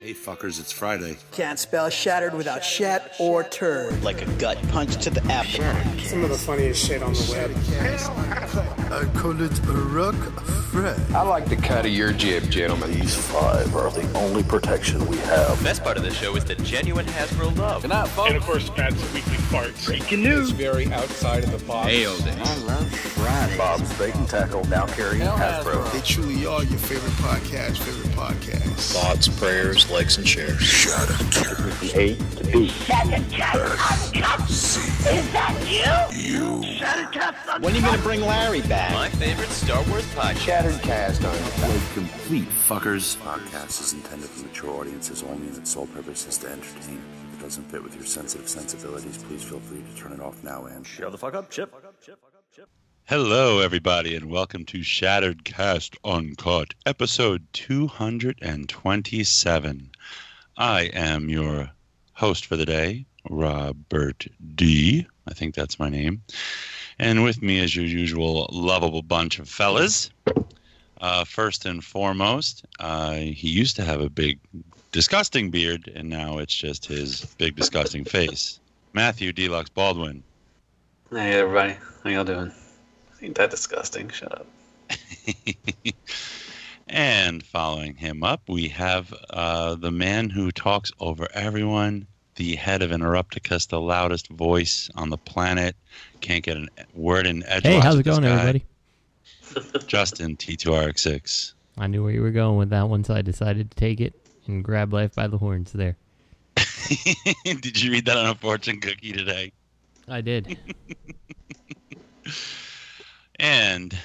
Hey fuckers, it's Friday. Can't spell shattered without shat or turd. Like a gut punch to the abdomen. Some of the funniest shit on the web. I call it a rock Fred. I like the cut of your jib, gentlemen. These 5 are the only protection we have. The best part of the show is the genuine Hasbro love. Good night, folks. And of course, Pat's weekly farts. Breaking news. It's very outside of the box. Hail day. I love Friday. Bob's Bait and Tackle, now carrying Hasbro. They truly are your favorite podcast. Thoughts, prayers, likes, and shares. Shattered A to B. Shattered Cast Uncut. Is that you? Shattered Cast When are you going to bring Larry back? My favorite Star Wars podcast. Shattered Cast Uncut. Like complete fuckers. Podcast is intended for mature audiences only, and its sole purpose is to entertain. If it doesn't fit with your sensitive sensibilities, please feel free to turn it off now and shut the fuck up, Chip. Hello, everybody, and welcome to Shattered Cast Uncut, episode 227. I am your host for the day, Robert D. I think that's my name. And with me is your usual lovable bunch of fellas. First and foremost, he used to have a big, disgusting beard, and now it's just his big, disgusting face. Matthew Deluxe Baldwin. Hey, everybody. How y'all doing? Ain't that disgusting? Shut up. And following him up, we have the man who talks over everyone, the head of Interrupticus, the loudest voice on the planet. Can't get a word in edgewise. Hey, how's it going, everybody? Justin, T2RX6. I knew where you were going with that one, so I decided to take it and grab life by the horns there. Did you read that on a fortune cookie today? I did. And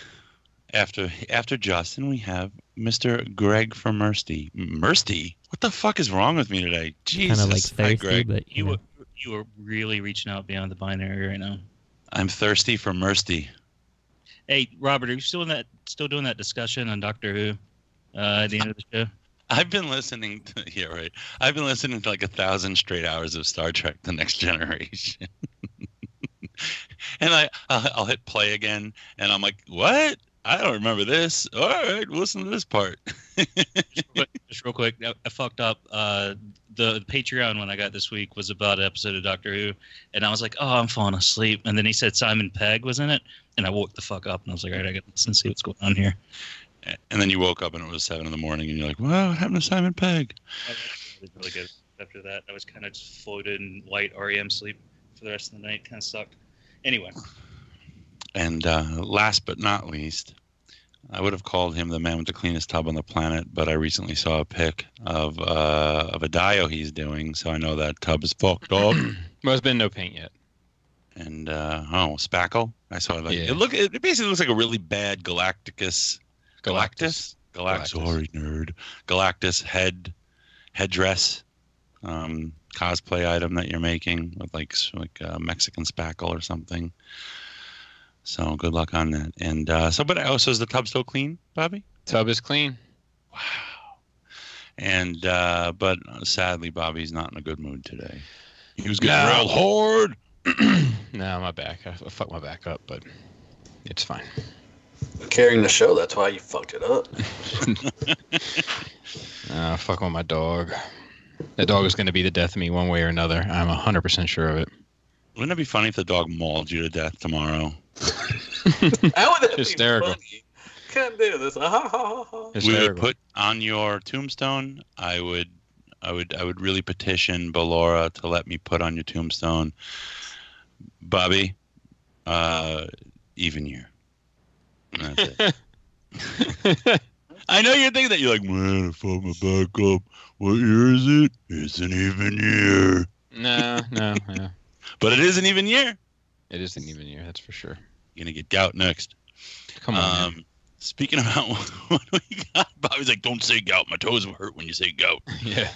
after Justin, we have Mr. Greg from Mersty. Mersty? What the fuck is wrong with me today? Jesus. Kind of like thirsty, Greg. but you were really reaching out beyond the binary right now. I'm thirsty for Mersty. Hey, Robert, are you still doing that discussion on Doctor Who at the end of the show? I've been listening to I've been listening to like 1,000 straight hours of Star Trek: The Next Generation. And I'll hit play again, and I'm like, what? I don't remember this. All right, listen to this part. Just real quick, I fucked up. The Patreon one I got this week was about an episode of Doctor Who, and I was like, oh, I'm falling asleep. And then he said Simon Pegg was in it, and I woke the fuck up, and I was like, all right, I got to listen and see what's going on here. And then you woke up, and it was 7 in the morning, and you're like, wow, what happened to Simon Pegg? It was really good. After that, I was kind of just floated in light REM sleep for the rest of the night. Kind of sucked. Anyway. And last but not least, I would have called him the man with the cleanest tub on the planet, but I recently saw a pic of a dio he's doing, so I know that tub is fucked up. Well, there's been no paint yet. And spackle. I saw that. Yeah. It basically looks like a really bad Galactus. Sorry, nerd. Galactus headdress. Cosplay item that you're making with like a Mexican spackle or something. So good luck on that. And so is the tub still clean, Bobby? Tub is clean. Wow. And but sadly, Bobby's not in a good mood today. He was getting real hard. No, my back. I fucked my back up, but it's fine. Carrying the show, that's why you fucked it up. Fuck with my dog. That dog is going to be the death of me one way or another. I'm 100% sure of it. Wouldn't it be funny if the dog mauled you to death tomorrow? How would that hysterical. Be funny? Can't do this. We would put on your tombstone. I would really petition Ballora to let me put on your tombstone, Bobby, even year. And that's it. I know you're thinking that. You're like, man, I fucked my back up. What year is it? It's an even year. No. But it is an even year. It is an even year, that's for sure. You're going to get gout next. Come on. Speaking about what we got, Bobby's like, don't say gout. My toes will hurt when you say gout. Yeah.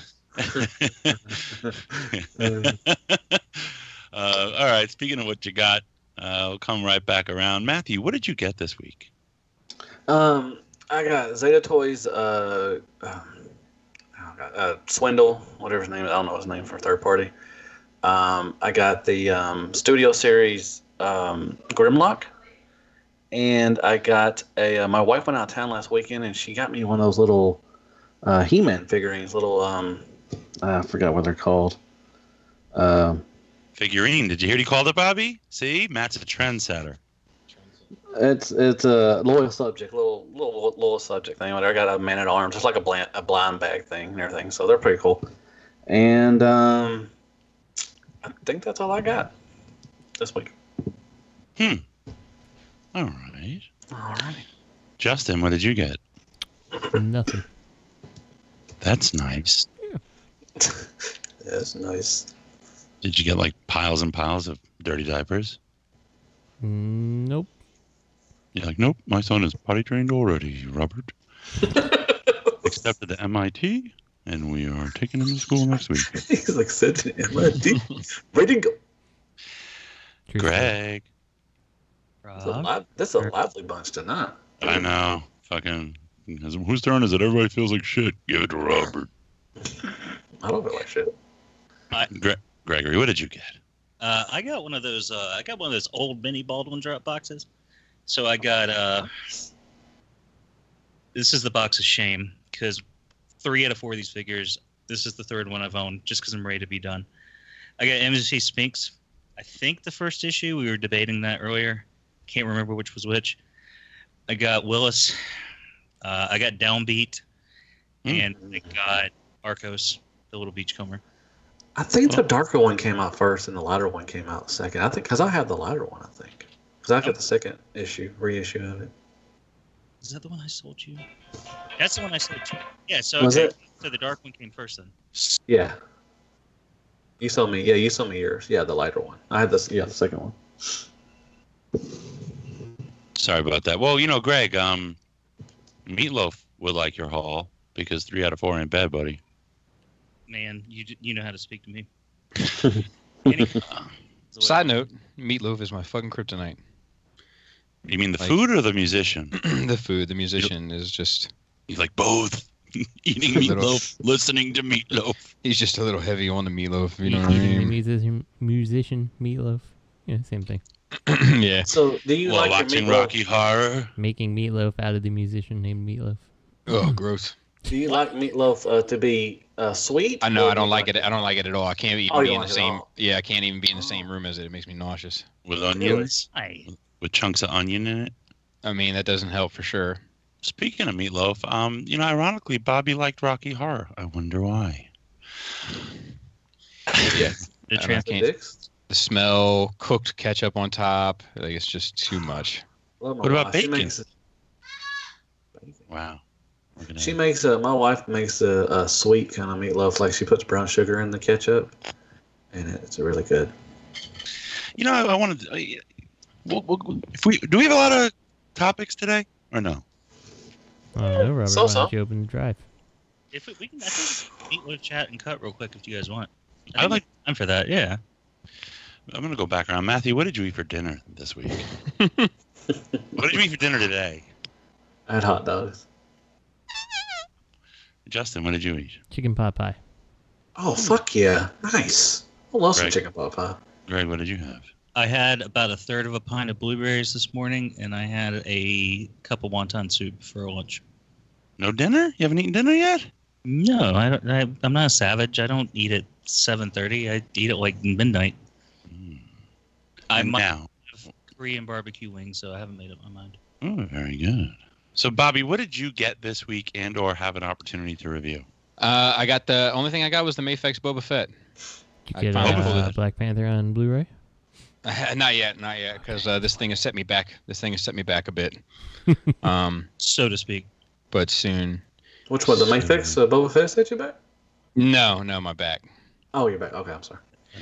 All right, speaking of what you got, we'll come right back around. Matthew, what did you get this week? I got Zeta Toys, Swindle, whatever his name is. I don't know his name for third party. I got the Studio Series Grimlock, and I got my wife went out of town last weekend, and she got me one of those little He-Man figurines, little I forgot what they're called. Figurine. Did you hear he called it, Bobby? See, Matt's a trendsetter. It's a loyal subject, little loyal subject thing. I got a man at arms, just like a blind bag thing and everything. So they're pretty cool. And I think that's all I got this week. All right. All right. Justin, what did you get? Nothing. That's nice. Yeah, that's nice. Did you get like piles and piles of dirty diapers? Nope. You're like, nope, my son is potty trained already, Robert. Accepted the MIT, and we are taking him to school next week. He's like, accepted MIT. Ready to go. Greg. This is a lively bunch tonight. I know. Fucking. Whose turn is it? Everybody feels like shit. Give it to Robert. I don't feel like shit. Gregory, what did you get? I got one of those. I got one of those old mini Baldwin drop boxes. So I got. This is the box of shame because 3 out of 4 of these figures. This is the third one I've owned just because I'm ready to be done. I got MSC Spinks. I think the first issue, we were debating that earlier. Can't remember which was which. I got Willis. I got Downbeat. And I got Arcos, the little beachcomber. I think the darker one came out first and the lighter one came out second. I think because I have the lighter one, I think. Because I got the second reissue of it. Is that the one I sold you? That's the one I sold you. Yeah, so Was it? So the dark one came first then. Yeah. You sold me yours. Yeah, the lighter one. I had the second one. Sorry about that. Well, Greg, Meatloaf would like your haul because 3 out of 4 ain't bad, buddy. Man, you know how to speak to me. Side note, Meatloaf is my fucking kryptonite. You mean the food or the musician? The food. The musician is just... He's like both. Eating Meatloaf, listening to Meatloaf. He's just a little heavy on the Meatloaf, you know what I mean? Musician Meatloaf. Yeah, same thing. Yeah. So, do you like watching your meatloaf? Rocky Horror? Making meatloaf out of the musician named Meatloaf. Oh, gross. Do you like meatloaf to be sweet? I know. I don't like it. I don't like it at all. I can't even be in the same. all? Yeah, I can't even be in the same room as it. It makes me nauseous. With onions? With chunks of onion in it? I mean, that doesn't help for sure. Speaking of meatloaf, ironically, Bobby liked Rocky Horror. I wonder why. Yeah. The smell, cooked ketchup on top, like it's just too much. What about bacon? Wow. She makes my wife makes a sweet kind of meatloaf, like she puts brown sugar in the ketchup, and it's really good. I wanted to, do we have a lot of topics today or no? I don't know, Robert. Why don't you open the drive? If we can, I think meatloaf chat and cut real quick if you guys want. I'm for that. Yeah. I'm gonna go back around. Matthew, what did you eat for dinner this week? What did you eat for dinner today? I had hot dogs. Justin, what did you eat? Chicken pot pie. Oh, fuck yeah. Nice. I love some chicken pot pie. Greg, what did you have? I had about a third of a pint of blueberries this morning, and I had a cup of wonton soup for lunch. No dinner? You haven't eaten dinner yet? No, I don't. I'm not a savage. I don't eat at 7:30. I eat at like midnight. I might have Korean barbecue wings, so I haven't made up my mind. Oh, very good. So, Bobby, what did you get this week and/or have an opportunity to review? I got the only thing I got was the Mayfex Boba Fett. Did you get Black Panther on Blu-ray? Not yet, because this thing has set me back. This thing has set me back a bit, so to speak. But soon. Which one? The Mayfex Boba Fett set you back? No, my back. Oh, you're back. Okay, I'm sorry.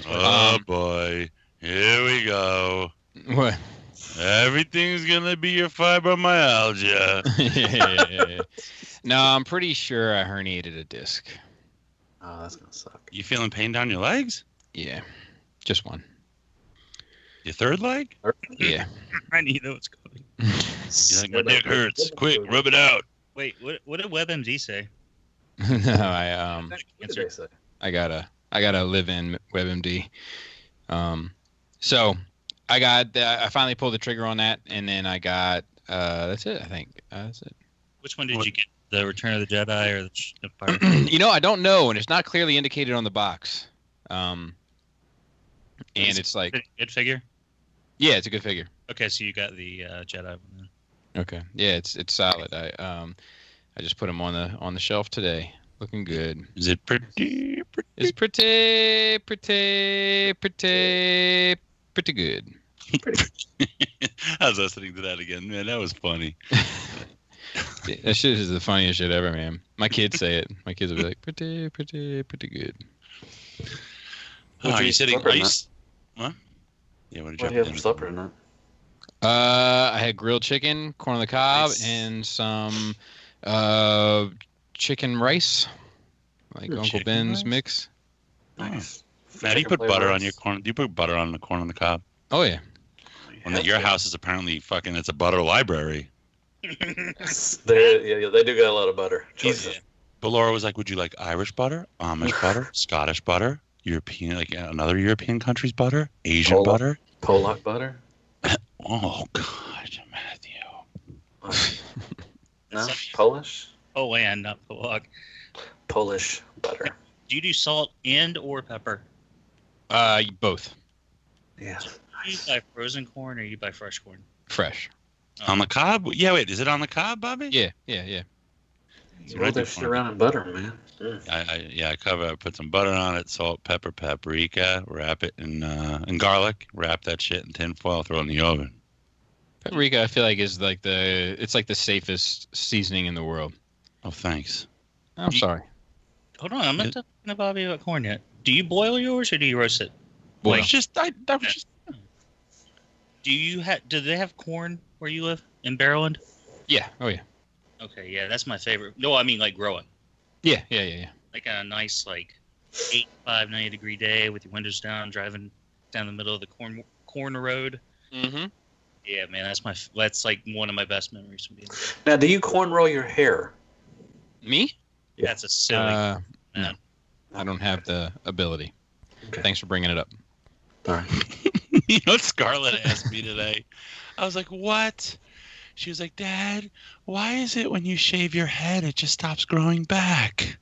Oh boy, here we go. What? Everything's gonna be your fibromyalgia. Yeah. No, I'm pretty sure I herniated a disc. Oh, that's gonna suck. You feeling pain down your legs? Yeah, just one. Your third leg? Yeah. I need to know what's coming. You're like, my dick hurts. Quick, rub it out. Wait, what did WebMD say? No, What did they say? I gotta live in WebMD. So I finally pulled the trigger on that, and then I got that's it. I think that's it. Which one did you get? The Return of the Jedi or the Empire? I don't know, and it's not clearly indicated on the box. And it's like good figure. Yeah, it's a good figure. Okay, so you got the Jedi one then. Okay, yeah, it's solid. I just put him on the shelf today, looking good. Is it pretty? It's pretty good. I was listening to that again, man. That was funny. That shit is the funniest shit ever, man. My kids say it. My kids will be like, pretty good. Are you sitting? What? Yeah, what did you have for supper tonight? I had grilled chicken, corn on the cob, and some chicken rice, like Uncle Ben's mix. Nice. Now, do you put butter on your corn? Do you put butter on the corn on the cob? Oh yeah. And that your house is apparently fucking. It's a butter library. They do got a lot of butter. But Laura was like, "Would you like Irish butter, Amish butter, Scottish butter, European, like another European country's butter, Asian butter, Polak butter?" Oh God, Matthew. No, Polish. Oh, and not Polak. Polish butter. Do you do salt or pepper? Both. Yeah. Do you buy frozen corn or you buy fresh corn? Fresh. On the cob? Yeah, wait, is it on the cob, Bobby? Yeah. Roll that shit around in butter, man. I put some butter on it, salt, pepper, paprika, wrap it in garlic, wrap that shit in tin foil, throw it in the oven. Paprika, I feel like is like it's like the safest seasoning in the world. Oh, thanks. I'm sorry. Hold on, I'm not talking to Bobby about corn yet. Do you boil yours or do you roast it? Boil. Do they have corn where you live in Barrowland? Yeah. Oh yeah. Okay, yeah, that's my favorite. No, I mean like growing. Yeah. Like on a nice 85, 90-degree day with your windows down, driving down the middle of the corn road. Mm-hmm. Yeah, man, that's like one of my best memories from being there. Now, do you corn roll your hair? Me? Yeah. That's a silly. No, I don't have the ability. Okay. Thanks for bringing it up. All right. You know what Scarlett asked me today? I was like, what? She was like, Dad, why is it when you shave your head, it just stops growing back?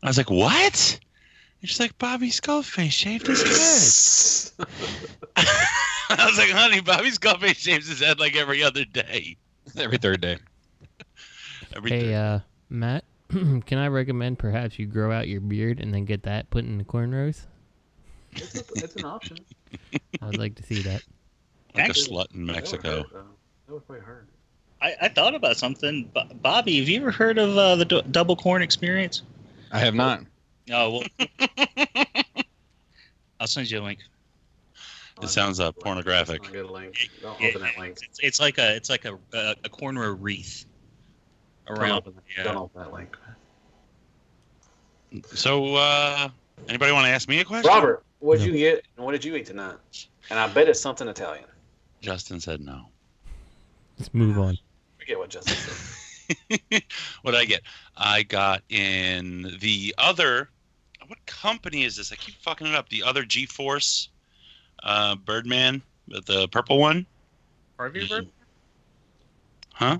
I was like, what? And she's like, Bobby Skullface shaved his head. I was like, honey, Bobby Skullface shaves his head like every other day. Every third day. Hey, Matt, can I recommend perhaps you grow out your beard and then get that put in the cornrows? It's an option. I would like to see that. Like a slut in Mexico. That would probably hurt. I thought about something. Bobby, have you ever heard of the double corn experience? I have not. Oh, well. I'll send you a link. It sounds pornographic. Don't get a link. Don't open that link. It's like a cornrow wreath around. Don't open that link. So, anybody want to ask me a question? Robert, what did you get and what did you eat tonight? And I bet it's something Italian. Justin said no. Let's move on. Forget what Justin said. What did I get? I got in the other. What company is this? I keep fucking it up. The other G-Force Birdman, the purple one. Harvey Birdman? Huh?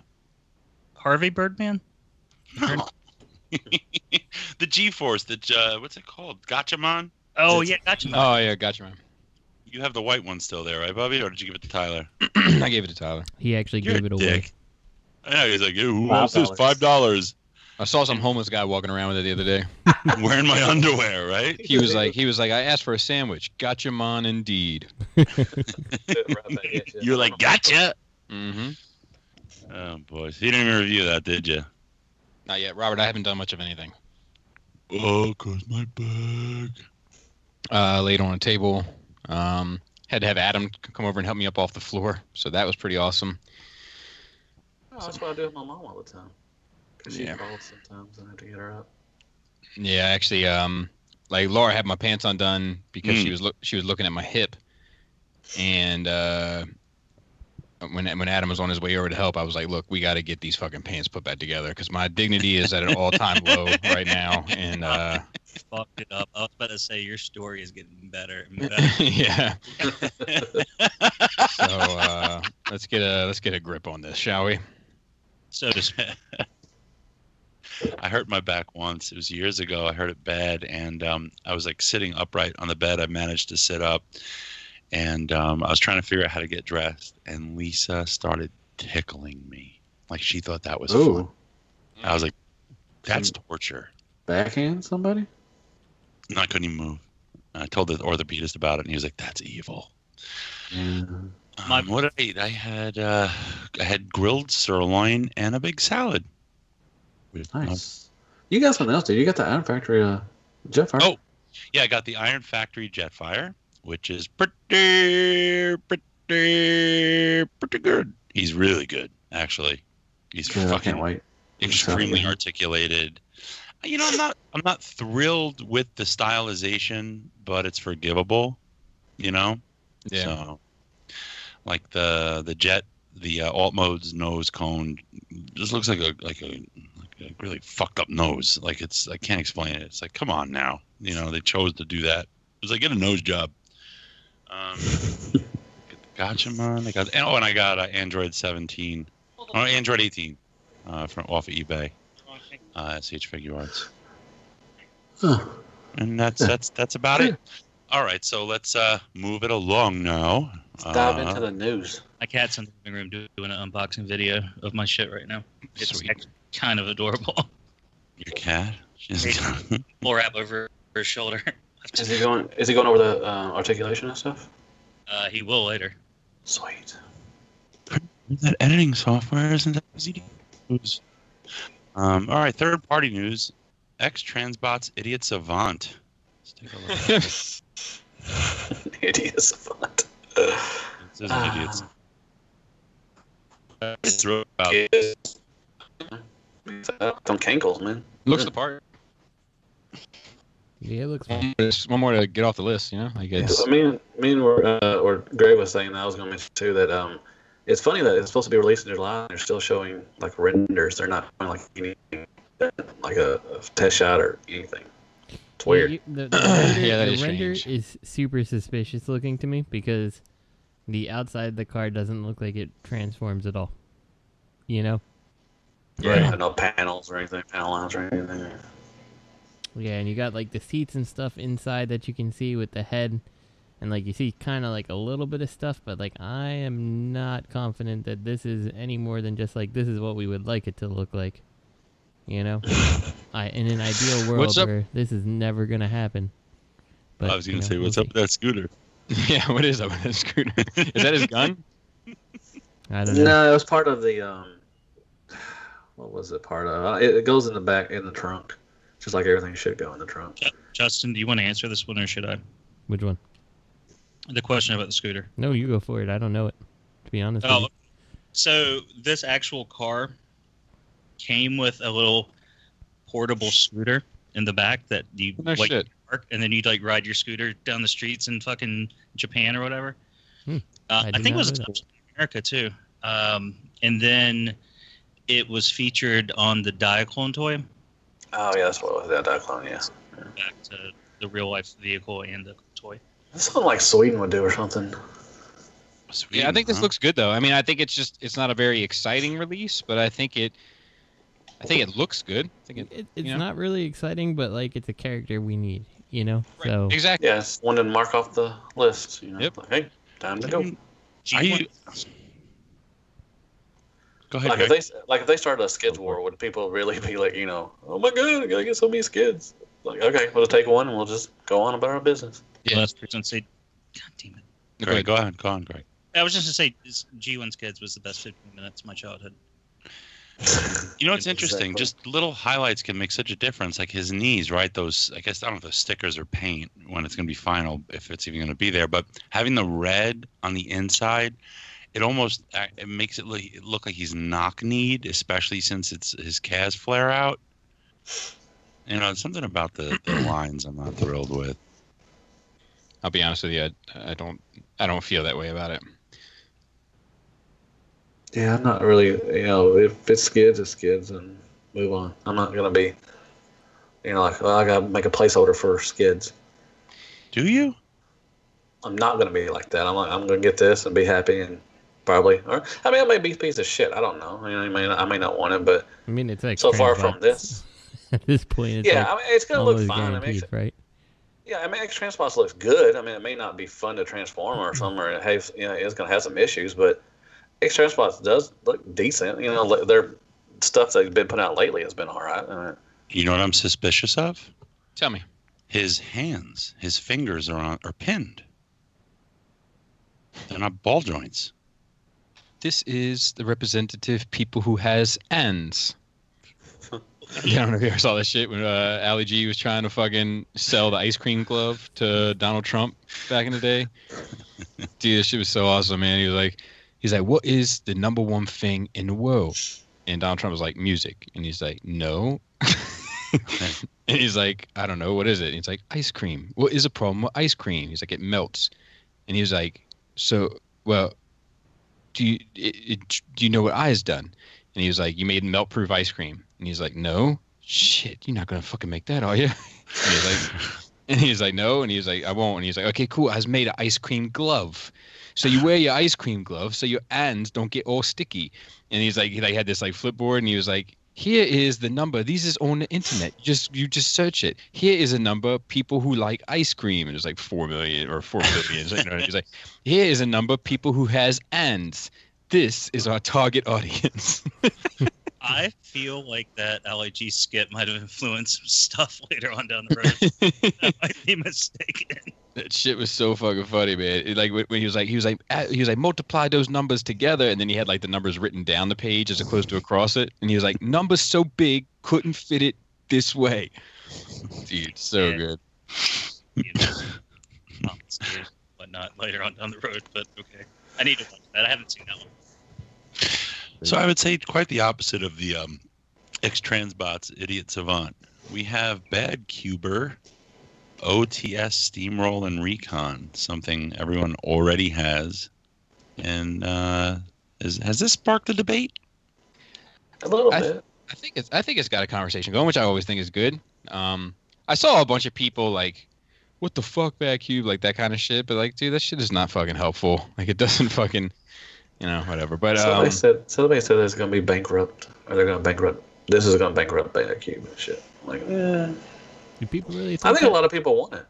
Harvey Birdman? No. The G-Force. What's it called? Gatchaman? Oh, yeah, Gatchaman. Oh, yeah, Gatchaman. You have the white one still there, right, Bobby? Or did you give it to Tyler? I gave it to Tyler. He actually gave it away. I know. He's like, who wants this? $5. I saw some homeless guy walking around with it the other day. Wearing my underwear, right? He was like, I asked for a sandwich. Gotcha, man, indeed. You were like, gotcha. Mm-hmm. Oh, boys. You didn't even review that, did you? Not yet. Robert, I haven't done much of anything. Oh, 'cause my bag. Laid on a table. Had to have Adam come over and help me up off the floor. So that was pretty awesome. Oh, that's what I do with my mom all the time. Because she falls sometimes and I have to get her up. Yeah, actually, like Laura had my pants undone because she was looking at my hip, and when Adam was on his way over to help, I was like, "Look, we got to get these fucking pants put back together because my dignity is at an all-time low right now." And fucked it up. I was about to say your story is getting better and better. Yeah. So let's get a grip on this, shall we? So to speak. I hurt my back once. It was years ago. I hurt it bad, and I was like sitting upright on the bed. I managed to sit up, and I was trying to figure out how to get dressed, and Lisa started tickling me. Like she thought that was fun. I was like, that's torture. Backhand somebody? No, I couldn't even move. I told the orthopedist about it, and he was like, that's evil. Yeah. What did I eat? I had grilled sirloin and a big salad. Nice. You got something else, dude. You got the Iron Factory Jetfire. Oh, yeah, I got the Iron Factory Jetfire, which is pretty good. He's really good, actually. He's I fucking can't wait. extremely articulated. You know, I'm not thrilled with the stylization, but it's forgivable. You know, yeah. So, like the jet, the alt mode's nose cone just looks like a really fucked up nose. Like I can't explain it. It's like, come on now. You know, they chose to do that. It was like, get a nose job. Gotcha, man. And I got Android 17. Oh, Android 18 from off of eBay. SH Figure Arts. And that's about it. All right, so let's move it along now. Let's dive into the news. My cat's in the living room doing an unboxing video of my shit right now. It's actually kind of adorable. Your cat? Full wrap over her shoulder. Is he going over the articulation and stuff? He will later. Sweet. That editing software isn't that easy to use. All right, third-party news. X-Transbot's Idiot Savant. Let's take a look. Idiot Savant. This is an idiot. Some cankles, man. Looks the part. Yeah, it looks. There's one more to get off the list, you know. I guess. Me and or Greg was saying that I was going to mention too that it's funny that it's supposed to be released in July and they're still showing like renders. They're not showing like anything like a test shot or anything. It's weird. The render is super suspicious looking to me because the outside of the car doesn't look like it transforms at all. You know? Yeah, no panels or anything, panel lines or anything. Yeah, and you got like the seats and stuff inside that you can see with the head. And like you see kind of like a little bit of stuff, but like I am not confident that this is any more than just like this is what we would like it to look like. You know? In an ideal world where this is never going to happen. But, I was going to say, what's up with that scooter? Yeah, what is up with that scooter? Is that his gun? I don't know. No, it was part of the, what was it part of? It goes in the back, in the trunk. Just like everything should go in the trunk. Justin, do you want to answer this one or should I? Which one? The question about the scooter. No, you go for it. I don't know it, to be honest with you. So this actual car came with a little portable scooter in the back that you park, and then you'd like ride your scooter down the streets in fucking Japan or whatever. I think it was in America too. And then it was featured on the Diaclone toy. Oh yeah, that's what it was. That Diaclone, yeah. Back to the real life vehicle and the toy. That's something like Sweden would do or something. Sweden, yeah, I think this looks good though. I mean, I think it's not a very exciting release, but I think it looks good. I think it's not really exciting, but like it's a character we need, you know. Right. So exactly. Yes, one to mark off the list. You know, yep. Like, hey, time to go. Go ahead. If they started a skids war, would people really be like, you know, oh my god, I gotta get so many skids? Like, okay, we'll just take one and we'll just go on about our business. Yeah, that's pretty say. God damn it. Greg, go ahead. Go on, Greg. I was just gonna say, G1's Kids was the best 15 minutes of my childhood. You know what's interesting? Just little highlights can make such a difference. Like his knees, right? Those, I guess, I don't know if those stickers or paint when it's going to be final, if it's even going to be there. But having the red on the inside, it makes it look like he's knock-kneed, especially since it's his calves flare out. You know, something about the lines I'm not thrilled with. I'll be honest with you, I don't feel that way about it. Yeah, I'm not really, you know, if it's skids, it's skids, and move on. I'm not going to be, you know, like, well, I got to make a placeholder for skids. Do you? I'm not going to be like that. I'm going to get this and be happy and probably, or I mean, it may be a piece of shit. I don't know. You know, I may not want it, but I mean, it's like so far from this, At this point, it's yeah, like I mean, it's gonna look almost fine. guaranteed, right? Yeah, I mean, X-Transpots looks good. I mean, it may not be fun to transform or something, or it has, it's going to have some issues, but X-Transpots does look decent. Their stuff that's been put out lately has been all right. I mean, You know what I'm suspicious of? Tell me. His hands, his fingers are pinned. They're not ball joints. This is the representative people who has ends. I don't know if you ever saw that shit when Ali G was trying to fucking sell the ice cream glove to Donald Trump back in the day. Dude, this shit was so awesome, man. He's like, what is the number one thing in the world? And Donald Trump was like, music. And he's like, no. And he's like, I don't know, what is it? And he's like, ice cream. What is a problem with ice cream? He's like, it melts. And he was like, so, well, do you know what I has done? And he was like, you made melt-proof ice cream. And he's like, no. Shit, you're not going to fucking make that, are you? And he's like, no. And he was like, I won't. And he's like, okay, cool. I has made an ice cream glove. So you wear your ice cream glove so your hands don't get all sticky. And he's like, he had this like flipboard, and he was like, here is the number. These is on the internet. You just search it. Here is a number of people who like ice cream. And there's like 4 million or 4 billion. So, he's like, here is a number of people who has hands. This is our target audience. I feel like that LIG skit might have influenced some stuff later on down the road. That might be mistaken. That shit was so fucking funny, man. Like when he was like multiply those numbers together, and then he had like the numbers written down the page as opposed to across it, and he was like, numbers so big couldn't fit it this way. Dude, so good. Whatnot later on down the road, but okay. I need to watch that. I haven't seen that one. So I would say quite the opposite of the X-Transbots Idiot Savant. We have BadCuber, OTS, Steamroll, and Recon, something everyone already has. And has this sparked a debate? A little bit. I think it's got a conversation going, which I always think is good. I saw a bunch of people like, what the fuck, BadCube, like that kind of shit. But like, dude, that shit is not fucking helpful. Like, it doesn't fucking, whatever. But somebody said it's gonna be bankrupt, or they're gonna bankrupt. This is gonna bankrupt BadCube and shit. Like, do people really? I think a lot of people want it.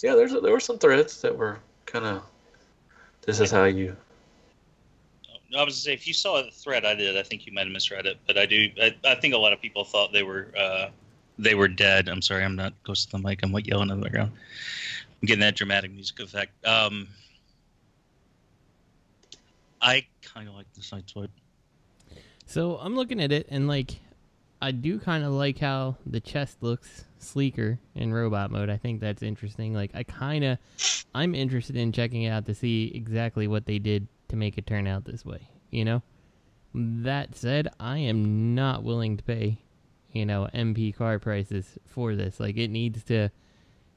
Yeah, there were some threads that were kind of. This is how you. I was gonna say, if you saw the thread I did, I think you might have misread it. But I think a lot of people thought they were dead. I'm sorry, I'm not close to the mic. I'm yelling in the background. I'm getting that dramatic music effect. I kind of like the sideswipe. So I'm looking at it, and like, I do kind of like how the chest looks sleeker in robot mode. I think that's interesting. Like, I'm interested in checking it out to see exactly what they did to make it turn out this way. That said, I am not willing to pay, MP car prices for this. Like, it needs to,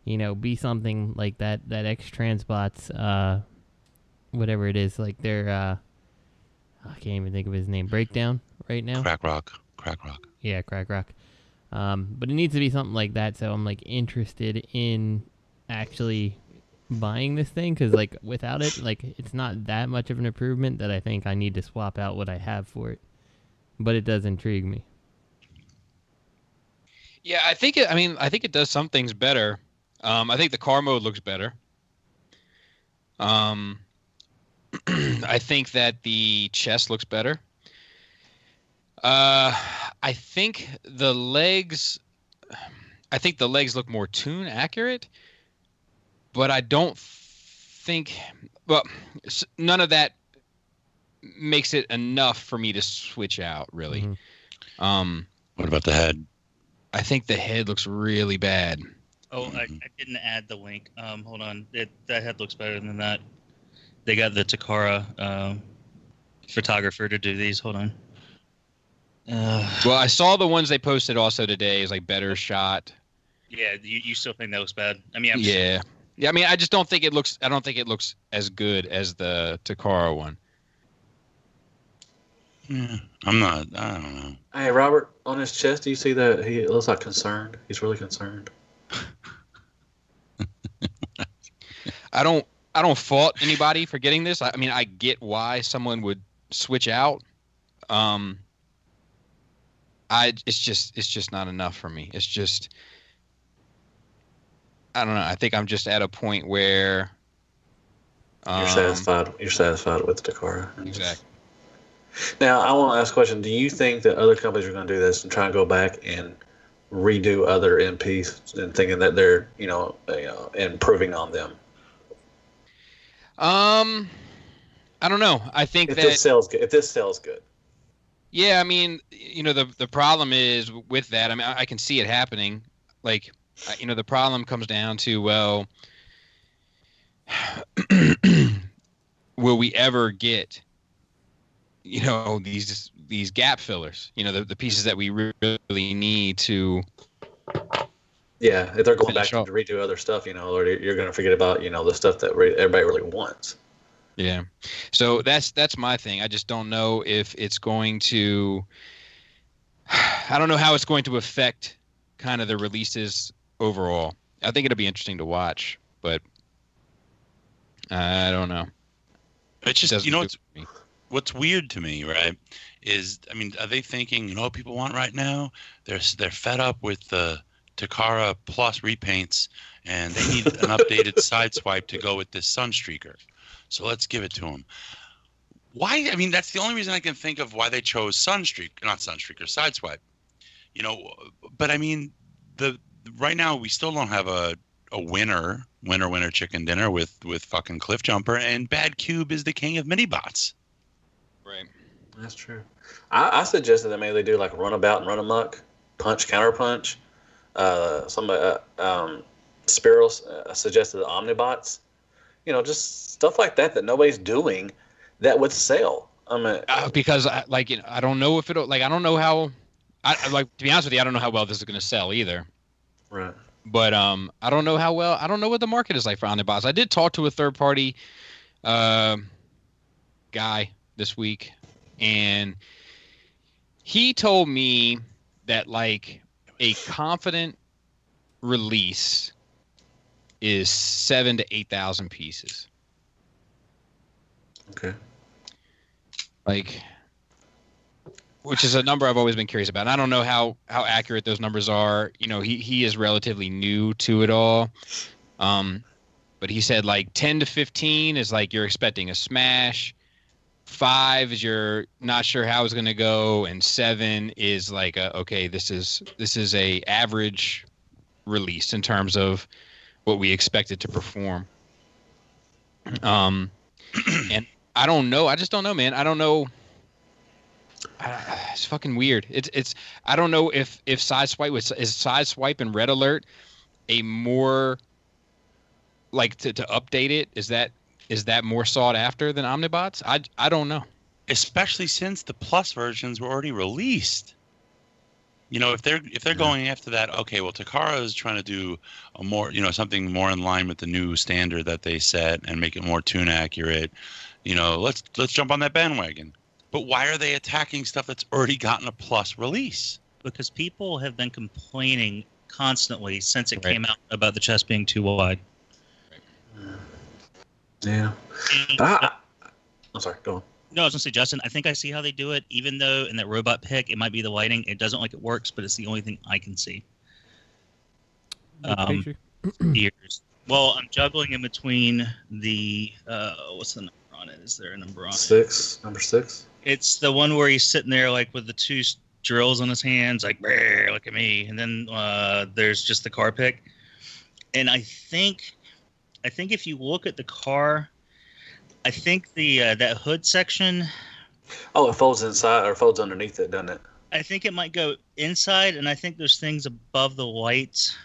be something like that X-Transbots, whatever it is, like their, I can't even think of his name, Breakdown right now. Crack Rock. Yeah, Crack Rock. But it needs to be something like that, so I'm like interested in actually buying this thing, because like without it, like it's not that much of an improvement that I think I need to swap out what I have for it. But it does intrigue me. Yeah, I think it does some things better. I think the car mode looks better. I think that the chest looks better. I think the legs look more tune accurate, but I don't think. Well, none of that makes it enough for me to switch out, really. Mm-hmm. What about the head? I think the head looks really bad. Oh, I didn't add the link. Hold on. That head looks better than that. They got the Takara photographer to do these. Hold on. Well, I saw the ones they posted also today. Is like better shot. Yeah, you still think that looks bad? I mean, yeah. I mean, I just don't think it looks. I don't think it looks as good as the Takara one. Yeah, I don't know. Hey, Robert, on his chest, do you see that he looks like concerned? He's really concerned. I don't fault anybody for getting this. I mean, I get why someone would switch out. I it's just not enough for me. It's just, I don't know. I think I'm just at a point where you're satisfied. You're satisfied with Takara. Exactly. Now, I want to ask a question. Do you think that other companies are going to do this and try and go back and redo other MPs and thinking that they're, improving on them? I don't know. I think if this sells good. Yeah, I mean, the problem is with that. I mean, I can see it happening. Like, the problem comes down to, well, will we ever get, these gap fillers? The pieces that we really need to. Yeah, if they're going back to redo other stuff, or you're going to forget about, the stuff that everybody really wants. Yeah, so that's my thing. I just don't know if it's going to. I don't know how it's going to affect kind of the releases overall. I think it'll be interesting to watch, but I don't know. It's just what's weird to me, right? Is are they thinking people want right now? They're fed up with the Takara Plus repaints, and they need an updated sideswipe to go with this Sunstreaker. So let's give it to them. Why? I mean, that's the only reason I can think of why they chose Sideswipe. But I mean, right now we still don't have a winner chicken dinner with fucking Cliffjumper, and BadCuber is the king of mini bots. Right. That's true. I suggested that maybe they do like runabout and run amok, punch, counter punch. Spiro suggested the Omnibots. Just stuff like that nobody's doing that would sell. Because I don't know if it'll, I don't know how, to be honest with you, I don't know how well this is going to sell either. Right. But I don't know how well, I don't know what the market is like for Omnibots. I did talk to a third party guy this week, and he told me that a confident release is 7,000 to 8,000 pieces. Okay. Which is a number I've always been curious about. And I don't know how accurate those numbers are. He is relatively new to it all. But he said 10 to 15 is you're expecting a smash. 5 is you're not sure how it's going to go, and 7 is okay, this is a average release in terms of what we expect it to perform. And I don't know. I just don't know, man. I don't know. It's fucking weird. It's. I don't know if Sideswipe is Sideswipe and Red Alert a more to update it. Is that more sought after than Omnibots? I don't know. Especially since the Plus versions were already released. If they're going after that, okay, well, Takara is trying to do a more, something more in line with the new standard that they set and make it more tune accurate. Let's jump on that bandwagon. But why are they attacking stuff that's already gotten a Plus release? Because people have been complaining constantly since it came out about the chest being too wide. Yeah. I'm sorry, go on. No, I was going to say, Justin, I think I see how they do it, even though in that robot pick, it might be the lighting. It doesn't it works, but it's the only thing I can see. Ears. Well, I'm juggling in between the, what's the number on it? Is there a number on it? Number 6? It's the one where he's sitting there with the 2 drills on his hands, look at me. And then there's just the car pick. And I think if you look at the car, I think the that hood section. Oh, it folds inside or folds underneath it, doesn't it? I think it might go inside, and I think there's things above the lights,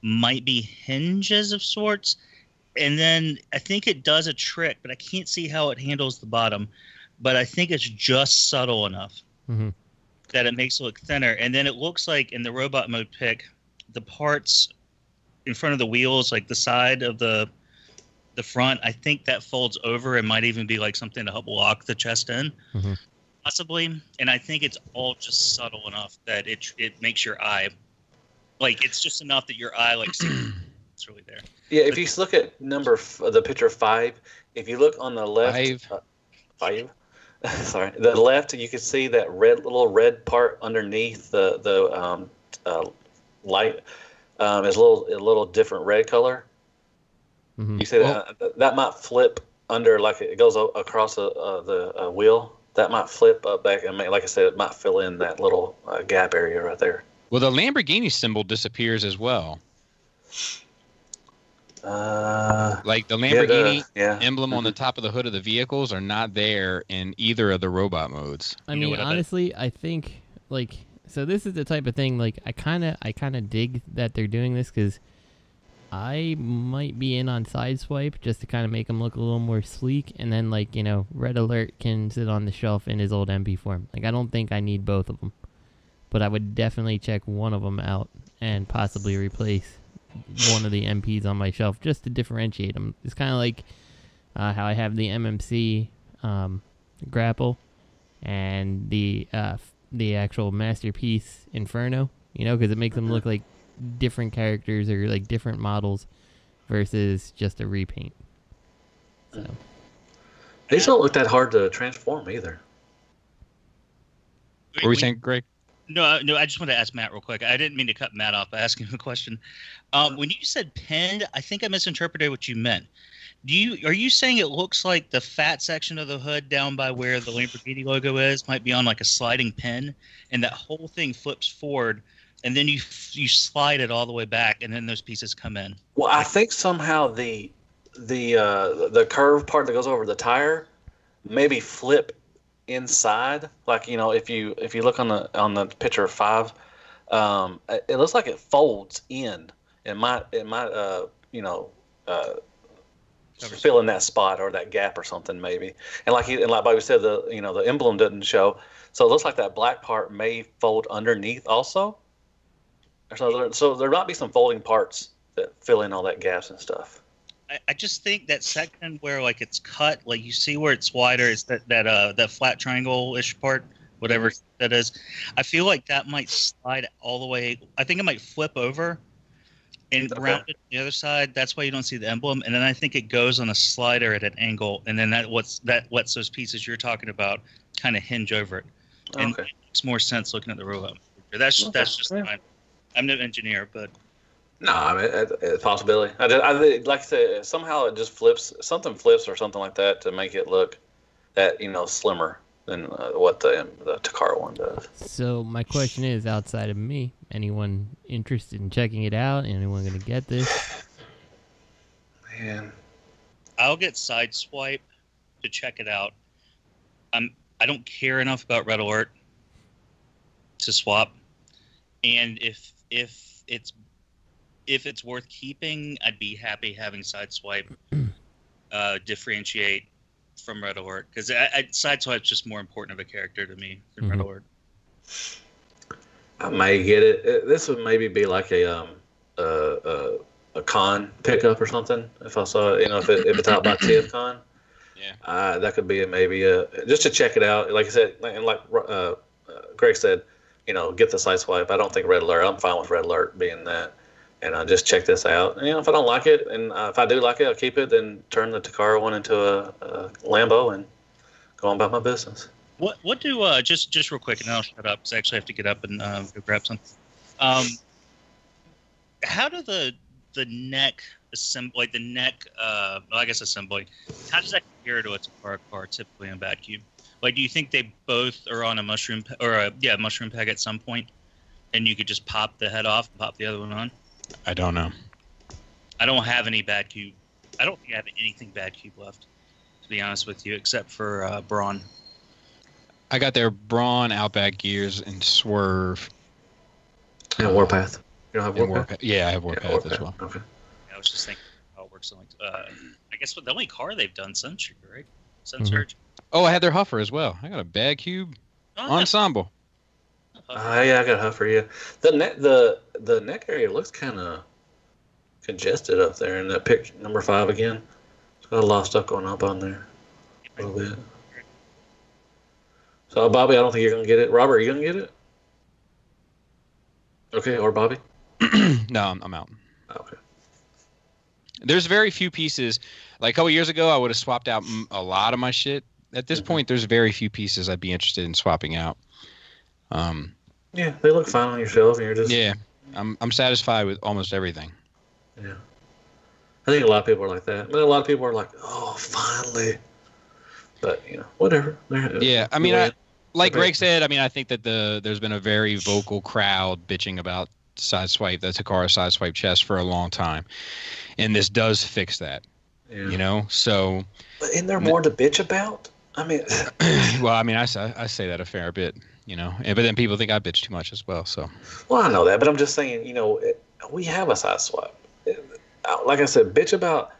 might be hinges of sorts, and then I think it does a trick, but I can't see how it handles the bottom. But I think it's just subtle enough that it makes it look thinner, and then it looks like in the robot mode pick, the parts in front of the wheels, the side of the front, I think that folds over and might even be something to help lock the chest in, possibly. And I think it's all just subtle enough that it makes your eye, it's just enough that your eye sees it's really there. Yeah, if you look at the picture 5, if you look on the left, 5, sorry, the left, you can see that little red part underneath the light is a little different red color. Mm-hmm. You see that might flip under, like it goes across the wheel. That might flip up back, and like I said, it might fill in that little gap area right there. Well, the Lamborghini symbol disappears as well. Like the Lamborghini emblem on the top of the hood of the vehicles are not there in either of the robot modes. I mean, honestly, I think so. This is the type of thing I kind of dig that they're doing this, because I might be in on Sideswipe just to kind of make him look a little more sleek, and then Red Alert can sit on the shelf in his old MP form. I don't think I need both of them, but I would definitely check one of them out and possibly replace one of the MPs on my shelf just to differentiate them. It's kind of like how I have the MMC grapple and the actual Masterpiece Inferno, because it makes them look like different characters or different models versus just a repaint. So these don't look that hard to transform either. What were you saying, Greg? No, I just wanted to ask Matt real quick. I didn't mean to cut Matt off by asking him a question. When you said pinned, I think I misinterpreted what you meant. Are you saying it looks like the fat section of the hood down by where the Lamborghini logo is might be on a sliding pin, and that whole thing flips forward, and then you slide it all the way back, and then those pieces come in? Well, I think somehow the curved part that goes over the tire maybe flip inside, if you look on the picture of 5, it looks like it folds in. It might fill in that spot or that gap or something maybe. And like Bobby said, the emblem doesn't show, so it looks like that black part may fold underneath also. So there might be some folding parts that fill in all that gaps and stuff. I just think that section where it's cut, you see where it's wider, is that flat triangle-ish part, whatever that is. I feel like that might slide all the way. I think it might flip over and round it to the other side. That's why you don't see the emblem. And then I think it goes on a slider at an angle, and then that lets those pieces you're talking about kind of hinge over it. And it makes more sense looking at the robot. That's just fine. I'm no engineer, but. No, I mean, it's a possibility. I like I said, somehow it just flips or something like that to make it look that slimmer than what the Takara one does. So my question is, outside of me, anyone interested in checking it out? Anyone going to get this? Man, I'll get Sideswipe to check it out. I don't care enough about Red Alert to swap, and if it's worth keeping, I'd be happy having Sideswipe differentiate from Red Alert, because Sideswipe's just more important of a character to me than Red Alert. I may get it. This would maybe be like a con pickup or something. If I saw it, if it's out by TFCon, that could be maybe just to check it out. Like I said, and like Greg said, get the Sideswipe. I don't think Red Alert. I'm fine with Red Alert being that. And just check this out. And, if I don't like it, and if I do like it, I'll keep it. Then turn the Takara one into a Lambo and go on about my business. What do just real quick, and then I'll shut up because I actually have to get up and go grab something. How do the neck assembly, assembly, how does that compare to a Takara car typically in BadCube? Do you think they both are on a mushroom mushroom peg at some point, and you could just pop the head off and pop the other one on? I don't know. I don't have any BadCube. I don't think I have anything BadCube left, to be honest with you, except for Brawn. I got their Brawn, Outback Gears, and Swerve. And Warpath. You don't have Warpath? Yeah, I have Warpath as well. Okay. I was just thinking how it works. I guess the only car they've done Sunsurge, right? Sunsurge. Oh, I had their Huffer as well. I got a BadCube ensemble. Yeah, I got a Huffer. Yeah, the neck area looks kind of congested up there in that pick number 5 again. It's got a lot of stuff going up on there a little bit. So, Bobby, I don't think you're gonna get it. Robert, are you gonna get it? Okay, or Bobby? No, I'm out. Okay. There's very few pieces. Like a couple years ago, I would have swapped out a lot of my shit. at this point, there's very few pieces I'd be interested in swapping out. Yeah, they look fine on your shelf, and you're just I'm satisfied with almost everything. Yeah, I think a lot of people are like that. But a lot of people are like, "Oh, finally." But whatever. Yeah, I mean, like Greg said, I mean, I think that there's been a very vocal crowd bitching about Sideswipe, the Takara Sideswipe chest for a long time, and this does fix that. Yeah. So. But isn't there more to bitch about? I mean. Well, I mean, I say that a fair bit. But then people think I bitch too much as well. So. Well, I know that, but I'm just saying, we have a Sideswipe. Like I said, bitch about,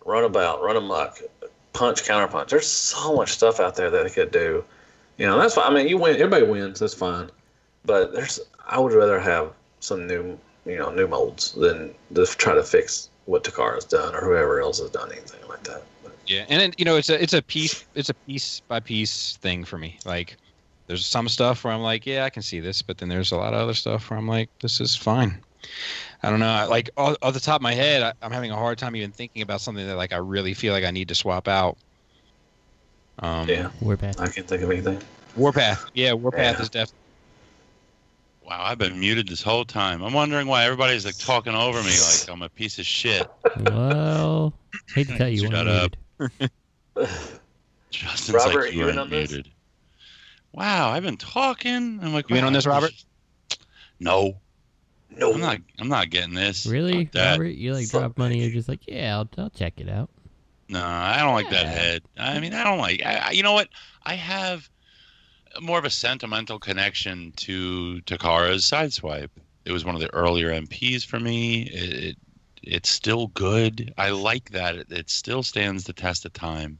run amok, punch, counterpunch. There's so much stuff out there that they could do. That's fine. I mean, you win. Everybody wins. That's fine. But I would rather have some new molds than just try to fix what Takara's done or whoever else has done anything like that. But, yeah, and then it's a piece by piece thing for me. Like. There's some stuff where I'm like, yeah, I can see this, but then there's a lot of other stuff where I'm like, this is fine. I don't know. Like off the top of my head, I'm having a hard time even thinking about something that like I really feel like I need to swap out. Warpath. I can't think of anything. Warpath. Yeah, Warpath is definitely. Wow, I've been muted this whole time. I'm wondering why everybody's like talking over me like I'm a piece of shit. Well, hate to tell you, shut up. Justin's Robert, like, you weren't muted. Wow, I've been talking. I'm like, you in on this, Robert? No. I'm not getting this. Really, Robert? You like drop money? You're just like, yeah, I'll check it out. No, I don't like that head. I mean, I don't like. You know what? I have more of a sentimental connection to Takara's Sideswipe. It was one of the earlier MPs for me. It's still good. I like that. It still stands the test of time.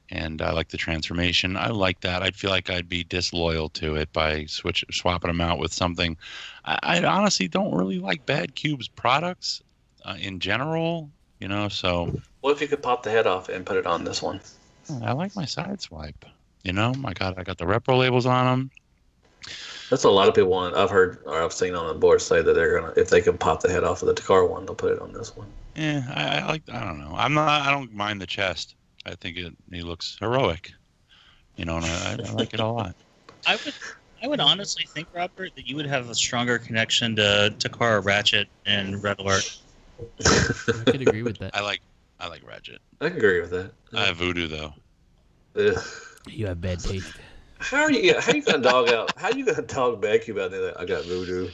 And I like the transformation. I like that. I'd feel like I'd be disloyal to it by swapping them out with something. I honestly don't really like BadCube's products in general, so. What if you could pop the head off and put it on this one? I like my Sideswipe. I got the repro labels on them. That's a lot of people I've heard or I've seen on the board say that they're gonna, if they can pop the head off of the Takara one, they'll put it on this one. Yeah, I don't know. I don't mind the chest. I think he looks heroic, and I like it a lot. I would honestly think, Robert, that you would have a stronger connection to Takara Ratchet and Red Alert. I could agree with that. I like Ratchet. I can agree with that. I have Voodoo though. Ugh. You have bad taste. How you gonna dog out? How you gonna dog BadCube out there? I got Voodoo.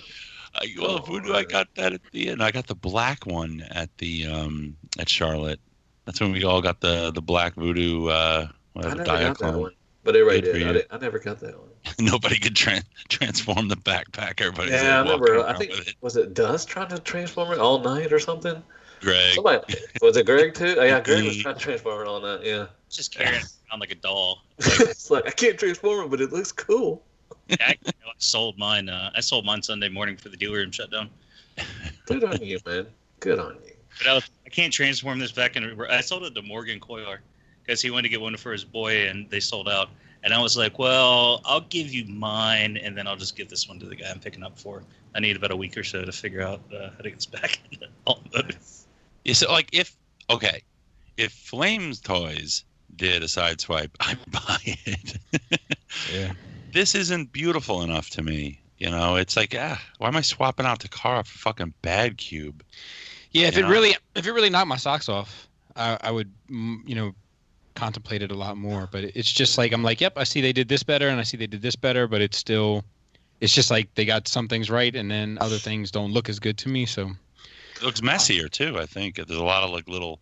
Voodoo, I got that at the end. I got the black one at at Charlotte. That's when we all got the black Voodoo. I never got that one, but everybody did. I never got that one. Nobody could transform the backpack. Everybody. Yeah, I remember. I think was it Dust trying to transform it all night or something? Greg. Was it Greg too? Oh, yeah, Greg was trying to transform it all night. Yeah. Just carrying it around like a doll. It's like I can't transform it, but it looks cool. I sold mine. I sold mine Sunday morning for the dealer and shut down. Good on you, man. Good on you. But I can't transform this back in. I sold it to Morgan Coilar because he wanted to get one for his boy, and they sold out. And I was like, well, I'll give you mine, and then I'll just give this one to the guy I'm picking up for. I need about a week or so to figure out how to get this back into alt mode. Yeah, so like if Flames Toys did a Sideswipe, I'd buy it. Yeah. This isn't beautiful enough to me. It's like, why am I swapping out Takara for fucking BadCube? Yeah, if it really knocked my socks off, I would, contemplate it a lot more. But it's just like, I'm like, yep, I see they did this better, and I see they did this better, but it's just like they got some things right, and then other things don't look as good to me. So it looks messier too. I think there's a lot of like little,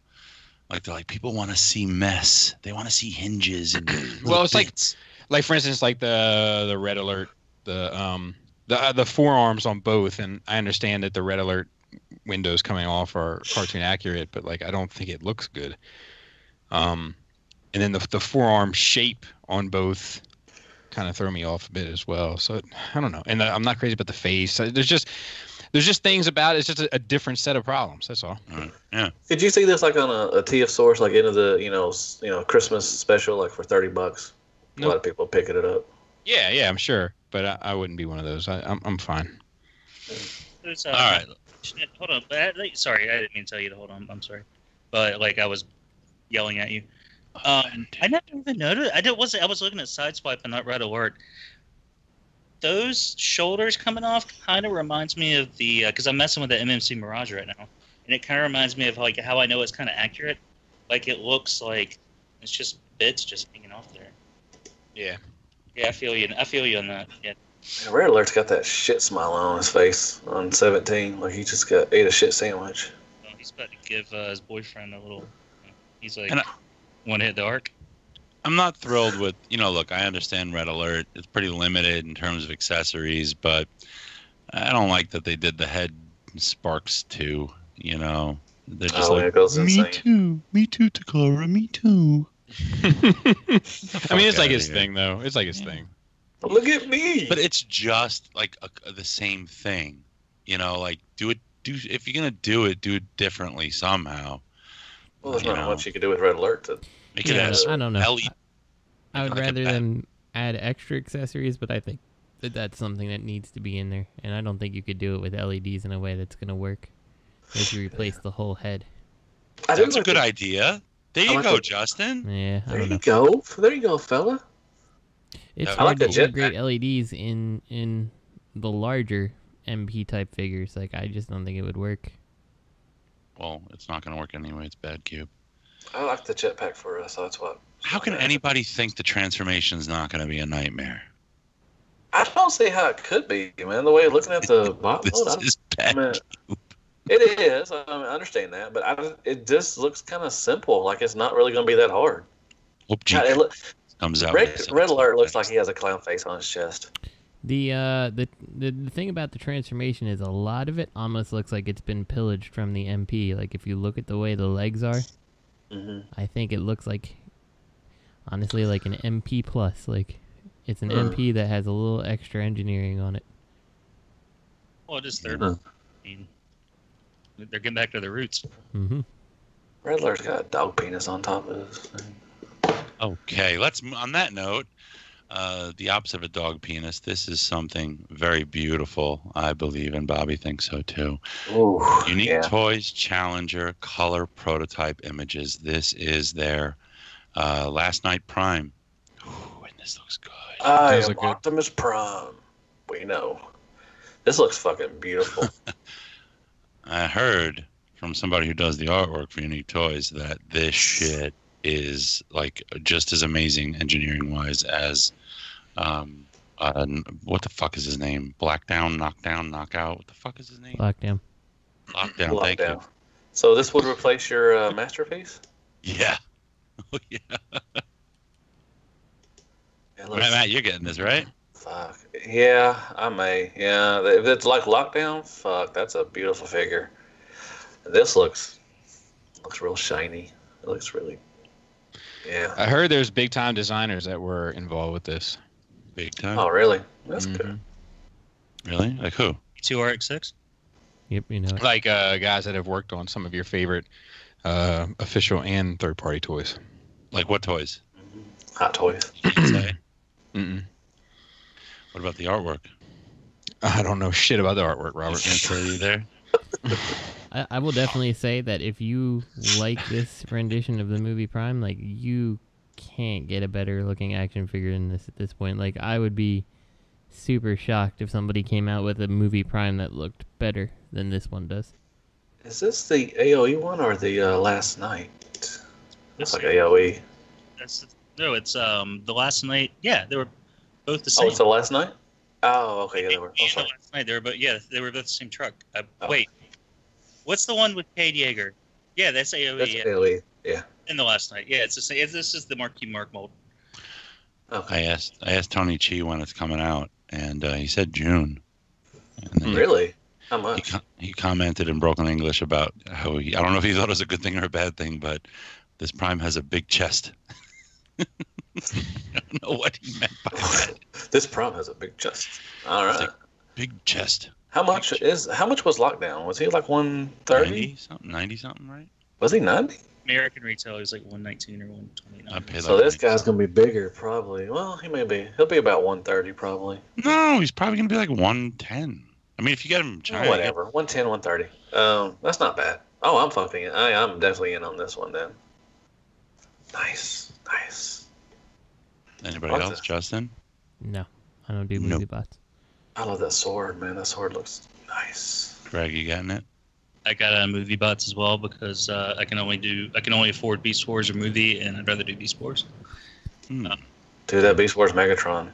like they're like people want to see mess. They want to see hinges and. Well, it's bits. like for instance, like the Red Alert, the forearms on both, and I understand that the Red Alert windows coming off are cartoon accurate, but like I don't think it looks good. And then the forearm shape on both kind of throw me off a bit as well. So I don't know. And I'm not crazy about the face. There's just things about it. It's just a different set of problems. That's all. Yeah. Did you see this like on a TF source, like into the Christmas special, like for $30? Nope. A lot of people picking it up. Yeah, I'm sure, but I wouldn't be one of those. I'm fine. All right. Hold on. Sorry, I didn't mean to tell you to hold on. I'm sorry. But like I was yelling at you. I never even noticed. I was looking at Sideswipe and not Red Alert. Those shoulders coming off kind of reminds me of the because I'm messing with the MMC Mirage right now, and it kind of reminds me of like how I know it's kind of accurate. Like it looks like it's just bits just hanging off there. Yeah. Yeah, I feel you. I feel you on that. Yeah. Red Alert's got that shit smile on his face on 17, like he just ate a shit sandwich. Well, he's about to give his boyfriend a little. He's like, want to hit the arc? I'm not thrilled with, look, I understand Red Alert. It's pretty limited in terms of accessories, but I don't like that they did the head sparks too, They're just like, it goes insane. Me too, Takara, me too. I mean, it's like his thing, though. It's like his thing. Look at me. But it's just like the same thing, like if you're going to do it differently somehow. Well, there's not much you could do with Red Alert to make it as I don't know. LED. I would rather them add extra accessories, but I think that's something that needs to be in there. And I don't think you could do it with LEDs in a way that's going to work if you replace the whole head. That's a good idea. There you go, Justin. Yeah, There you go, fella. It's hard to integrate LEDs in the larger MP type figures. Like, I just don't think it would work. Well, it's not going to work anyway. It's BadCube. I like the jetpack for us, so that's what. How can anybody think the transformation's not going to be a nightmare? I don't see how it could be, man. The way looking at the bottom, This is BadCube. It is. I understand that, but it just looks kind of simple. Like it's not really going to be that hard. Comes out. Red Alert looks like he has a clown face on his chest. The thing about the transformation is a lot of it almost looks like it's been pillaged from the MP. Like if you look at the way the legs are, I think it looks like, honestly, like an MP plus. Like it's an MP that has a little extra engineering on it. Well, it is third. I mean, they're getting back to their roots. Red Alert's got a dog penis on top of his thing. Okay, on that note, the opposite of a dog penis, this is something very beautiful, I believe, and Bobby thinks so too. Ooh, Unique Toys Challenger color prototype images. This is their Last Night Prime. Ooh, and this looks good. I am Optimus Prime. We know. This looks fucking beautiful. I heard from somebody who does the artwork for Unique Toys that this shit is like just as amazing engineering wise as what the fuck is his name? Blackdown, Knockdown, Knockout. What the fuck is his name? Lockdown. Lockdown. Thank you. So this would replace your masterpiece? Yeah. Oh yeah. Matt, you're getting this, right? Fuck. Yeah, I may. Yeah, if it's like Lockdown, fuck, that's a beautiful figure. This looks real shiny. It looks really. Yeah. I heard there's big time designers that were involved with this. Big time. Oh, really? That's good. Really? Like who? 2RX6? Yep, you know. Like guys that have worked on some of your favorite official and third party toys. Like what toys? Hot Toys. Mm-mm. What about the artwork? I don't know shit about the artwork, Robert. Are you there? I will definitely say that if you like this rendition of the movie Prime, like you can't get a better looking action figure than this at this point. Like I would be super shocked if somebody came out with a movie Prime that looked better than this one does. Is this the AOE one or the Last Night? It's like AOE. It's the Last Night. Yeah, they were both the same. Oh, it's the Last Night? Oh, okay. Yeah, they were. The Last Night. They were both the same truck. Wait. What's the one with Cade Yeager? Yeah, that's AOE. That's AOE, yeah. In the Last Night. Yeah, it's the same. This is the Marquee Mark mold. Okay. I asked Tony Chi when it's coming out, and he said June. And really? How much? He commented in broken English about how I don't know if he thought it was a good thing or a bad thing, but this Prime has a big chest. I don't know what he meant by that. This Prime has a big chest. All right. Big chest. How much was Lockdown? Was he like 130? 90 something, right? Was he 90? American retail is like 119 or 129. So this guy's gonna be bigger, probably. Well, he'll be about 130 probably. No, he's probably gonna be like 110. I mean, if you get him China, whatever, 110, 130. That's not bad. Oh, I'm fucking in. I'm definitely in on this one then. Nice. Anybody else? Justin? No, I don't do movie bots. I love that sword, man. That sword looks nice. Greg, you getting it? I got movie bots as well because I can only afford Beast Wars or movie, and I'd rather do Beast Wars. Dude, that Beast Wars Megatron.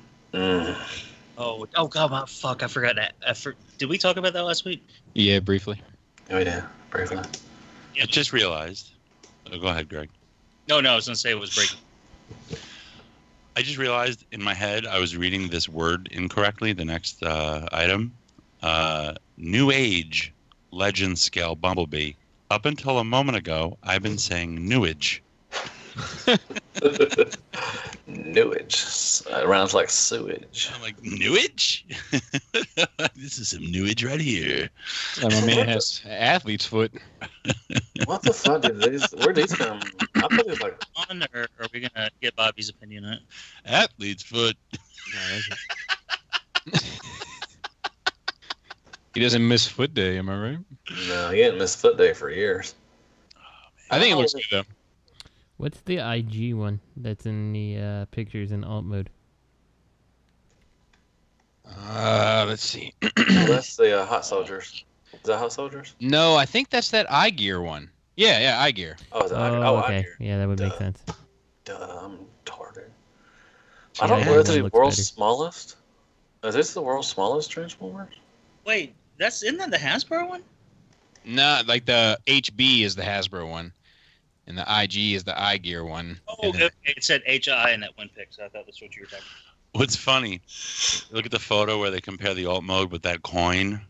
Oh God, fuck! I forgot that. Did we talk about that last week? Yeah, briefly. Oh yeah, briefly. I just realized. Oh, go ahead, Greg. No, I was gonna say it was breaking. I just realized in my head I was reading this word incorrectly. The next item, Newage Legends scale Bumblebee. Up until a moment ago, I've been saying Newage. Newage. It rhymes like sewage. I'm like, Newage? This is some Newage right here. My man has athlete's foot. What the fuck did these? Where these come? I thought it was like. Or are we gonna get Bobby's opinion on it? Athlete's foot. He doesn't miss foot day, am I right? No, he hadn't missed foot day for years. I think it looks good though. What's the IG one that's in the pictures in alt mode? Let's see. That's the Hot Soldiers. Is that Hot Soldiers? No, I think that's that eye gear one. Yeah, eye gear. Oh, is it eye gear? Okay. Eye gear. Yeah, that would make sense. I'm retarded. Yeah, I don't know if it's the looks world's better. smallest. Is this the world's smallest Transformers? Wait, isn't that the Hasbro one? No, like the HB is the Hasbro one, and the IG is the eye gear one. Oh, okay. It said HI in that one pic, so I thought that's what you were talking about. What's funny, look at the photo where they compare the alt mode with that coin.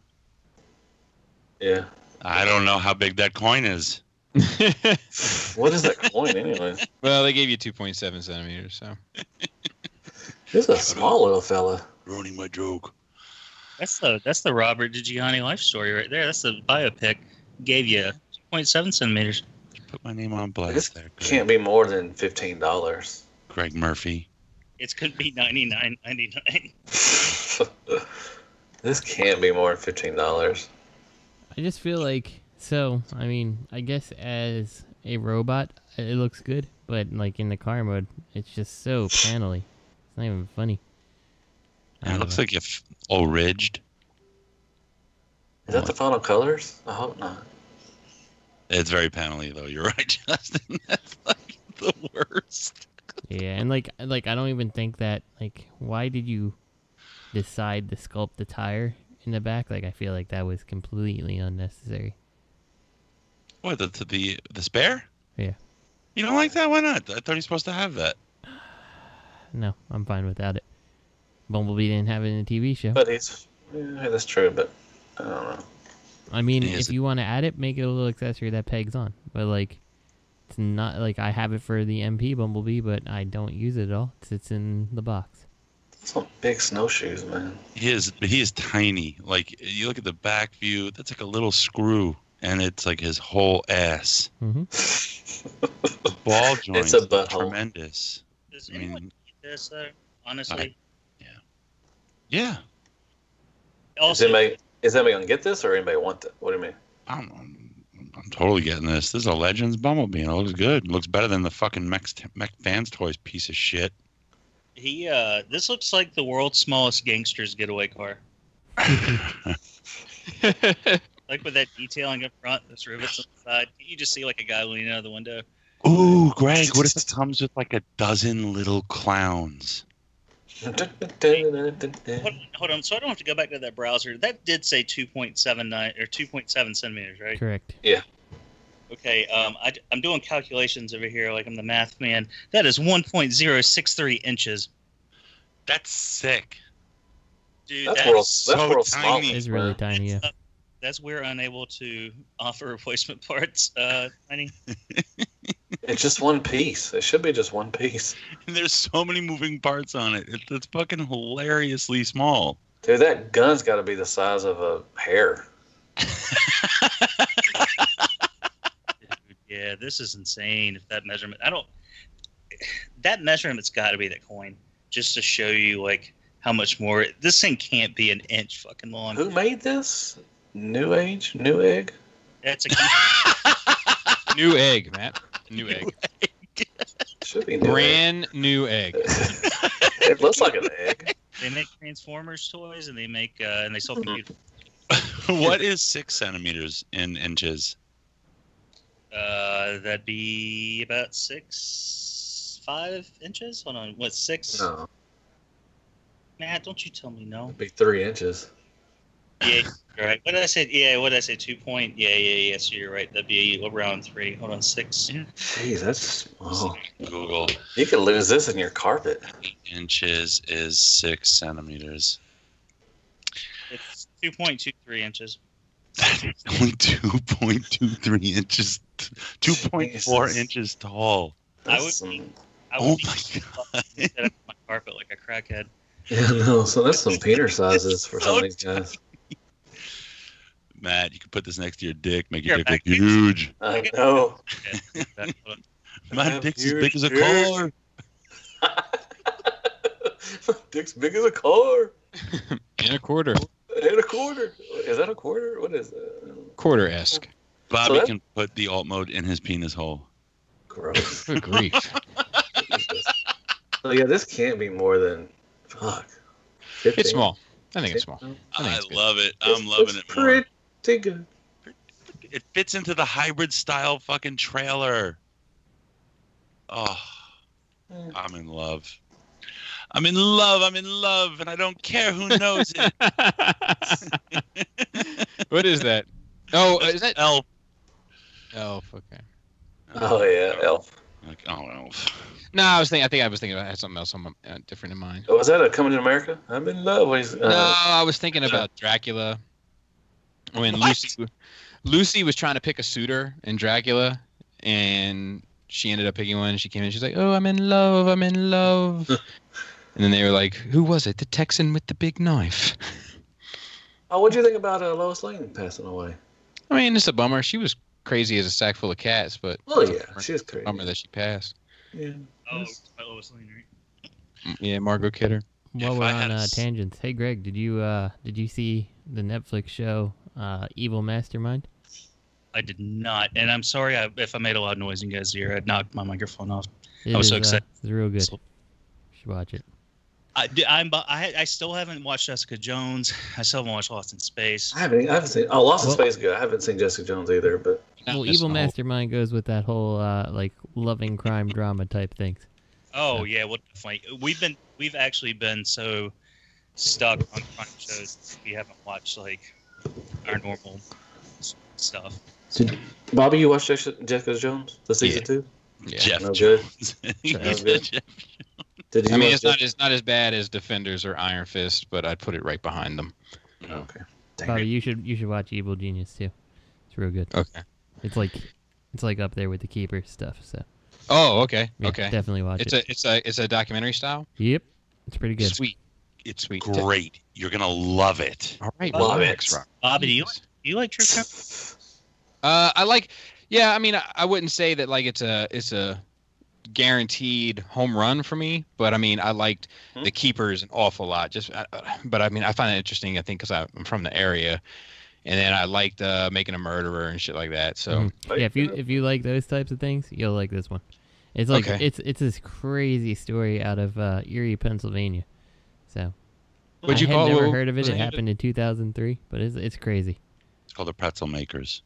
Yeah. I don't know how big that coin is. What is that coin anyway? Well, they gave you 2.7 centimeters, so. This is a small little fella. Ruining my joke. That's the Robert DiGianni life story right there. That's the biopic. Gave you 2.7 centimeters. Put my name on blast This there. can't be more than $15. Greg Murphy. It's going to be $99.99. This can't be more than $15. I just feel like, so, I mean, I guess as a robot, it looks good, but like in the car mode, it's just so panely. It's not even funny. It looks like if all ridged. Is that the final colors? I hope not. It's very panely though. You're right, Justin. That's like the worst. Yeah, and like I don't even think that, like, why did you decide to sculpt the tire in the back? Like, I feel like that was completely unnecessary. What, the spare? Yeah. You don't like that? Why not? I thought you're supposed to have that. No, I'm fine without it. Bumblebee didn't have it in the TV show. But that's true, but I don't know. I mean, if you want to add it, make it a little accessory that pegs on. But, like, it's not like I have it for the MP Bumblebee, but I don't use it at all. It sits in the box. Some big snowshoes, man. He is tiny. Like, you look at the back view, that's like a little screw, and it's like his whole ass. Mm-hmm. The ball joint It's a is butthole. tremendous. Does anyone eat this, though? Honestly? Yeah. Is anybody going to get this, or anybody want it? What do you mean? I'm totally getting this. This is a Legends Bumblebee, and it looks good. It looks better than the fucking Mech Fans Toys piece of shit. This looks like the world's smallest gangster's getaway car. Like with that detailing up front, those rivets on the side. You just see like a guy leaning out of the window. Ooh, Greg, what if it comes with like a dozen little clowns? Hold on, so I don't have to go back to that browser. That did say 2.79 or 2.7 centimeters, right? Correct. Yeah. Okay, I'm doing calculations over here like I'm the math man. That is 1.063 inches. That's sick. Dude, That's so world tiny. It's really tiny, yeah. That's we're unable to offer replacement parts, Tiny. It's just one piece. It should be just one piece. And there's so many moving parts on it. It's fucking hilariously small. Dude, that gun's got to be the size of a hair. Dude, yeah, this is insane. If that measurement, that measurement's got to be that coin, just to show you like how much more. This thing can't be an inch fucking long. Who made this? Newegg? That's a New egg, Matt. New egg. Should be new Brand new egg. It looks like an egg. They make Transformers toys, and they make and they sell computers. What is 6 centimeters in inches? That'd be about 5 inches. Hold on, what 6? No, Matt, don't you tell me no. it'd be 3 inches. Yeah, you're right. What did I say? Yeah, what did I say? 2 point. Yeah. So you're right. That'd be around 3. Hold on, 6. Jeez, that's small. Google. You could lose this in your carpet. 8 inches is 6 centimeters. It's 2.23 inches. Only 2.23 inches, 2.4 inches tall. I would Oh be my god! set up my carpet like a crackhead. Yeah, no. So that's some penis sizes for some of these guys. Matt, you could put this next to your dick, make Here, your dick back look huge. I know. My dick's as big as a car. Dick's big as a car. And a quarter. And a quarter. Is that a quarter? What is that? Quarter-esque. Bobby can put the alt mode in his penis hole. Gross. Good grief. So yeah, this can't be more than 15. It's small. I think it's small. I love it. I'm loving it more. Pretty good. It fits into the hybrid style fucking trailer. Oh, I'm in love. I'm in love, and I don't care who knows it. What is that? Oh, is that Elf? Elf, okay. Oh yeah, Elf. Like, oh, Elf. No, I think I was thinking I had something else different in mind. Oh, was that a Coming to America? I'm in love. No, I was thinking about Dracula. When Lucy was trying to pick a suitor in Dracula, and she ended up picking one. She came in, she's like, "Oh, I'm in love. And then they were like, "Who was it? The Texan with the big knife." Oh, what'd you think about Lois Lane passing away? I mean, it's a bummer. She was crazy as a sack full of cats, but oh yeah, she was crazy. Bummer that she passed. Yeah. Oh, Lois Lane, right? Yeah, Margot Kidder. While we're on tangents, hey Greg, did you see the Netflix show Evil Mastermind? I did not, and I'm sorry if I made a loud noise in you guys' ear. I knocked my microphone off. I was so excited. It's real good. You should watch it. I still haven't watched Jessica Jones. I still haven't watched Lost in Space. I haven't seen. Oh, Lost in Space is good. I haven't seen Jessica Jones either, but. Well, Evil Mastermind goes with that whole like loving crime drama type things. Oh yeah, well definitely. We've actually been so stuck on crime shows we haven't watched like our normal stuff. Bobby, you watched Jessica Jones the season 2? Yeah. Jeff no good. No good. Did you I mean, it's not as bad as Defenders or Iron Fist, but I'd put it right behind them. Okay. Bobby, you should watch Evil Genius too. It's real good. Okay. It's like up there with the Keeper stuff. So. Oh, okay. Yeah, okay. Definitely watch it. It's a documentary style. Yep. It's pretty good. Sweet. It's sweet. Great. You're gonna love it. All right. Love it. Bobby, do you like true crime? I like. Yeah, I mean, I wouldn't say that like it's a guaranteed home run for me, but I mean, I liked The Keepers an awful lot. But I mean, I find it interesting. I think because I'm from the area, and then I liked Making a Murderer and shit like that. So yeah, if you like those types of things, you'll like this one. It's like it's this crazy story out of Erie, Pennsylvania. So Would you I call had never it? heard of it. It happened in 2003, but it's crazy. It's called the Pretzel Makers.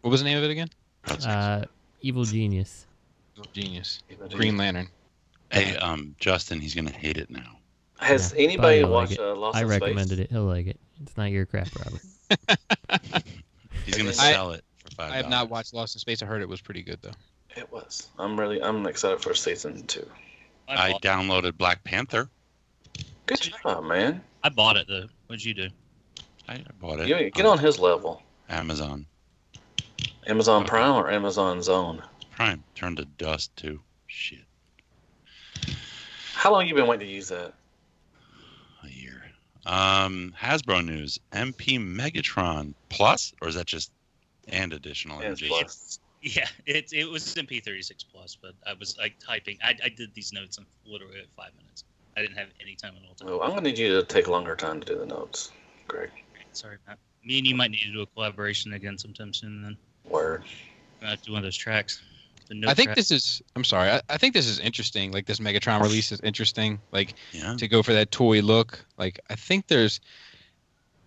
What was the name of it again? Evil Genius. Genius. Green Lantern. Hey, Justin, he's gonna hate it now. Has anybody Probably watched like Lost I in Space? recommended it. He'll like it. It's not your crap, Robert. He's gonna sell it for $5. I have not watched Lost in Space. I heard it was pretty good though. It was. I'm excited for season 2. I downloaded Black Panther. Good job, man. I bought it though. What'd you do? I bought it. You get on his level. Amazon Prime or Amazon Zone? Prime. Turned to dust too. Shit. How long you been waiting to use that? A year. Hasbro news. MP Megatron Plus, or is that just and additional energy? Plus. Yeah, it was MP36 Plus, but I was like typing. I did these notes in literally 5 minutes. I didn't have any time at all. Oh, I'm gonna need you to take a longer time to do the notes, Greg. Sorry, Matt. Me and you might need to do a collaboration again sometime soon. Then Word. do one of those tracks. I think this is. I'm sorry. I think this is interesting. Like this Megatron release is interesting. Like to go for that toy look. Like I think there's,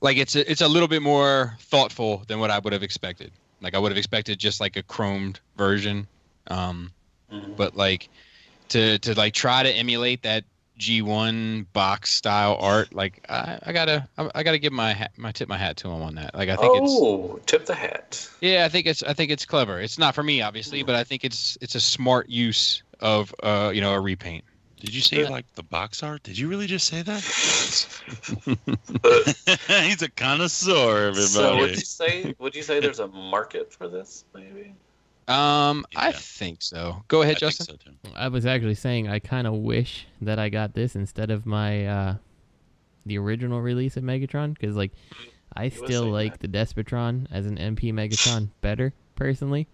like it's a little bit more thoughtful than what I would have expected. Like I would have expected just like a chromed version, but like to like try to emulate that G1 box style art. Like I gotta give my tip my hat to him on that. Like I think tip the hat. Yeah, I think it's clever. It's not for me obviously, but I think it's a smart use of a repaint. Did you say like the box art? Did you really just say that? He's a connoisseur, everybody. So would you say there's a market for this, maybe? I think so. Go ahead, Justin. Think so too. I was actually saying I kind of wish that I got this instead of my the original release of Megatron, because like I still like the Despotron as an MP Megatron better personally,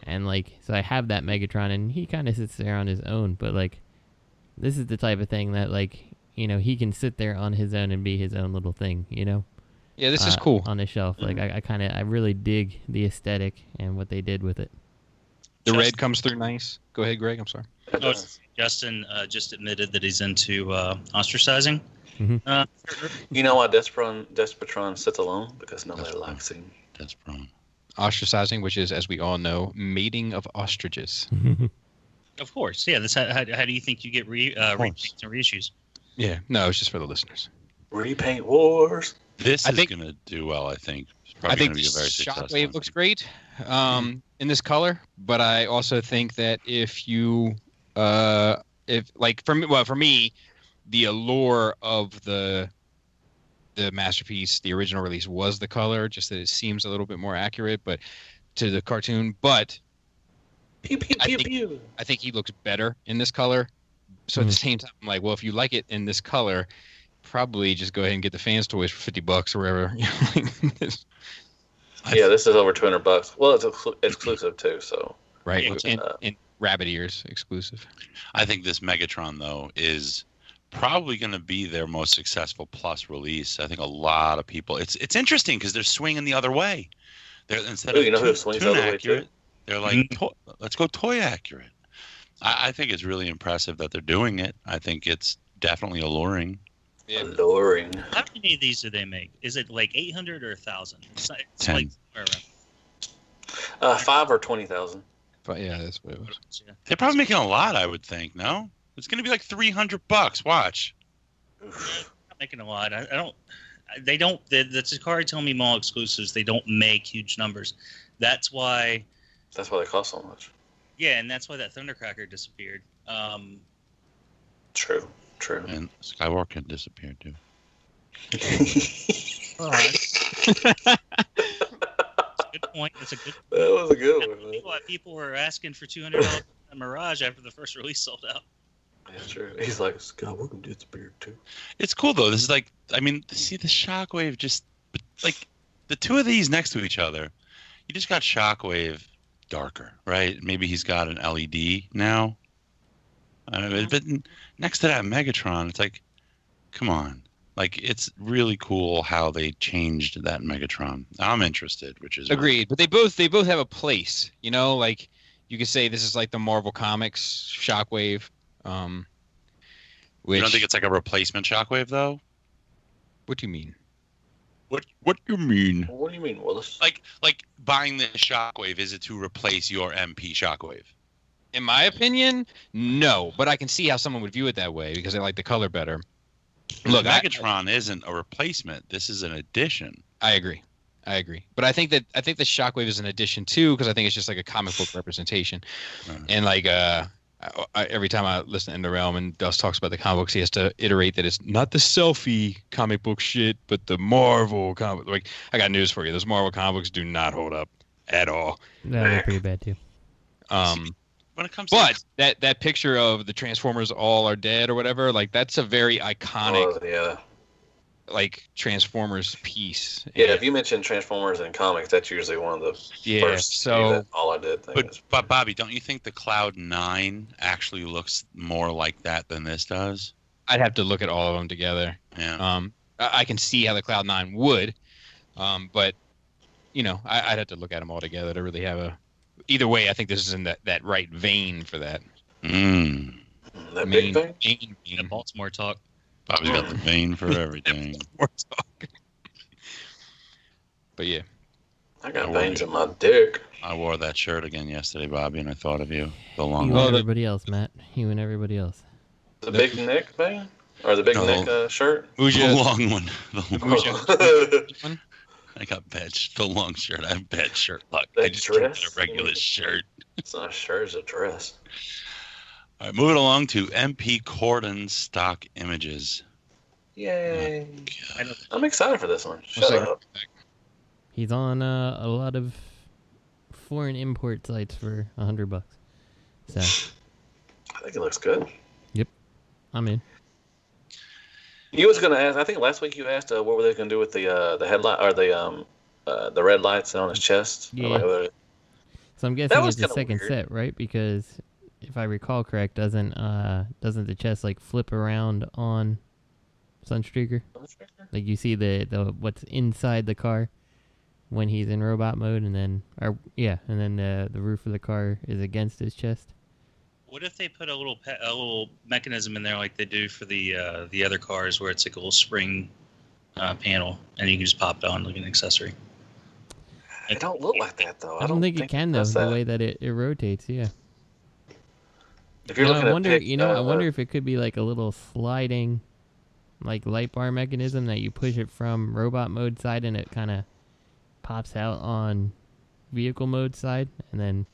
and like so I have that Megatron and he kind of sits there on his own, but like this is the type of thing that like he can sit there on his own and be his own little thing, Yeah, this is cool on the shelf. Like I really dig the aesthetic and what they did with it. The red comes through nice. Go ahead, Greg. I'm sorry. Oh, Justin just admitted that he's into ostracizing. Mm-hmm. You know why Despotron sits alone? Because nobody likes him. Despotron. Ostracizing, which is, as we all know, mating of ostriches. Of course, yeah. That's how do you think you get repaints and reissues? Yeah, no, it's just for the listeners. Repaint wars. This is going to do well, I think. It's probably going to be a very successful. Shockwave looks great in this color, but I also think that if you, for me, the allure of the masterpiece, the original release, was the color. Just that it seems a little bit more accurate, but to the cartoon. But I think he looks better in this color. So at the same time, I'm like, well, if you like it in this color, probably just go ahead and get the fans toys for $50 or wherever. Yeah, this is over $200. Well, it's exclusive too, so right. And rabbit ears exclusive. I think this Megatron though is probably going to be their most successful plus release. I think a lot of people. It's interesting because they're swinging the other way. They're instead of who swings the other way too? They're like, let's go toy accurate. I think it's really impressive that they're doing it. I think it's definitely alluring. Yeah. Alluring. How many of these do they make? Is it like 800 or 1,000? It's 10. Like somewhere around. 5 or 20,000. But yeah, that's what it was. Yeah. They're probably making a lot, I would think. No, it's going to be like $300. Watch. Not making a lot. I don't. They don't. The Takari Tomy Mall exclusives. They don't make huge numbers. That's why they cost so much. Yeah, and that's why that Thundercracker disappeared. True. And Skywalker disappeared too. All right. Good point. That's a good point. That was a good one. Why people were asking for $200 on Mirage after the first release sold out. Yeah, true. He's like, Skywalker disappeared too. It's cool though. This is like, I mean, see the Shockwave just like the two of these next to each other. You just got Shockwave darker, right? Maybe he's got an LED now. But next to that Megatron, it's like, come on. Like, it's really cool how they changed that Megatron. I'm interested, which is agreed. But they both have a place, like you could say this is like the Marvel Comics Shockwave. Which, you don't think it's like a replacement Shockwave though? What do you mean? What do you mean? What do you mean, Willis? Like buying the Shockwave, is it to replace your MP Shockwave? In my opinion, no. But I can see how someone would view it that way because they like the color better. Look, Megatron isn't a replacement. This is an addition. I agree. But I think the Shockwave is an addition too because I think it's just like a comic book representation. And like every time I listen to the Realm and Dust talks about the comic books, he has to iterate that it's not the selfie comic book shit, but the Marvel comic. Like, I got news for you: those Marvel comic books do not hold up at all. No, they're pretty bad too. When it comes to that picture of the Transformers all are dead or whatever, like that's a very iconic, like Transformers piece. Yeah, if you mention Transformers in comics, that's usually one of the first. So all I did. But Bobby, don't you think the Cloud 9 actually looks more like that than this does? I'd have to look at all of them together. Yeah. I can see how the Cloud 9 would, but I'd have to look at them all together to really have either way, I think this is in that right vein for that. That big thing? The Baltimore talk. Bobby's got the vein for everything. Baltimore talk. But yeah. I got veins in my dick. I wore that shirt again yesterday, Bobby, and I thought of you. The long You and everybody else, Matt. You and everybody else. The big neck thing? Or the big neck shirt? The long one. The long one. I got the long shirt. I have bad shirt luck. I just keep it a regular shirt. It's not a shirt, it's a dress. All right, moving along to MP Cordon stock images. Yay. I'm excited for this one. Shut up. He's on a lot of foreign import sites for $100. So I think it looks good. Yep, I'm in. You was gonna ask. I think last week you asked what were they gonna do with the headlight or the red lights on his chest. Yeah. So I'm guessing it's the second set, right? Because if I recall correct, doesn't the chest like flip around on Sunstreaker? Like you see the what's inside the car when he's in robot mode, and then the roof of the car is against his chest. What if they put a little mechanism in there like they do for the other cars, where it's like a little spring panel, and you can just pop it on like an accessory? It don't look like that though. I don't think it can though, the way that it rotates. Yeah. If you're looking I wonder, at I wonder if it could be like a little sliding, like light bar mechanism that you push it from robot mode side, and it kind of pops out on vehicle mode side, and then.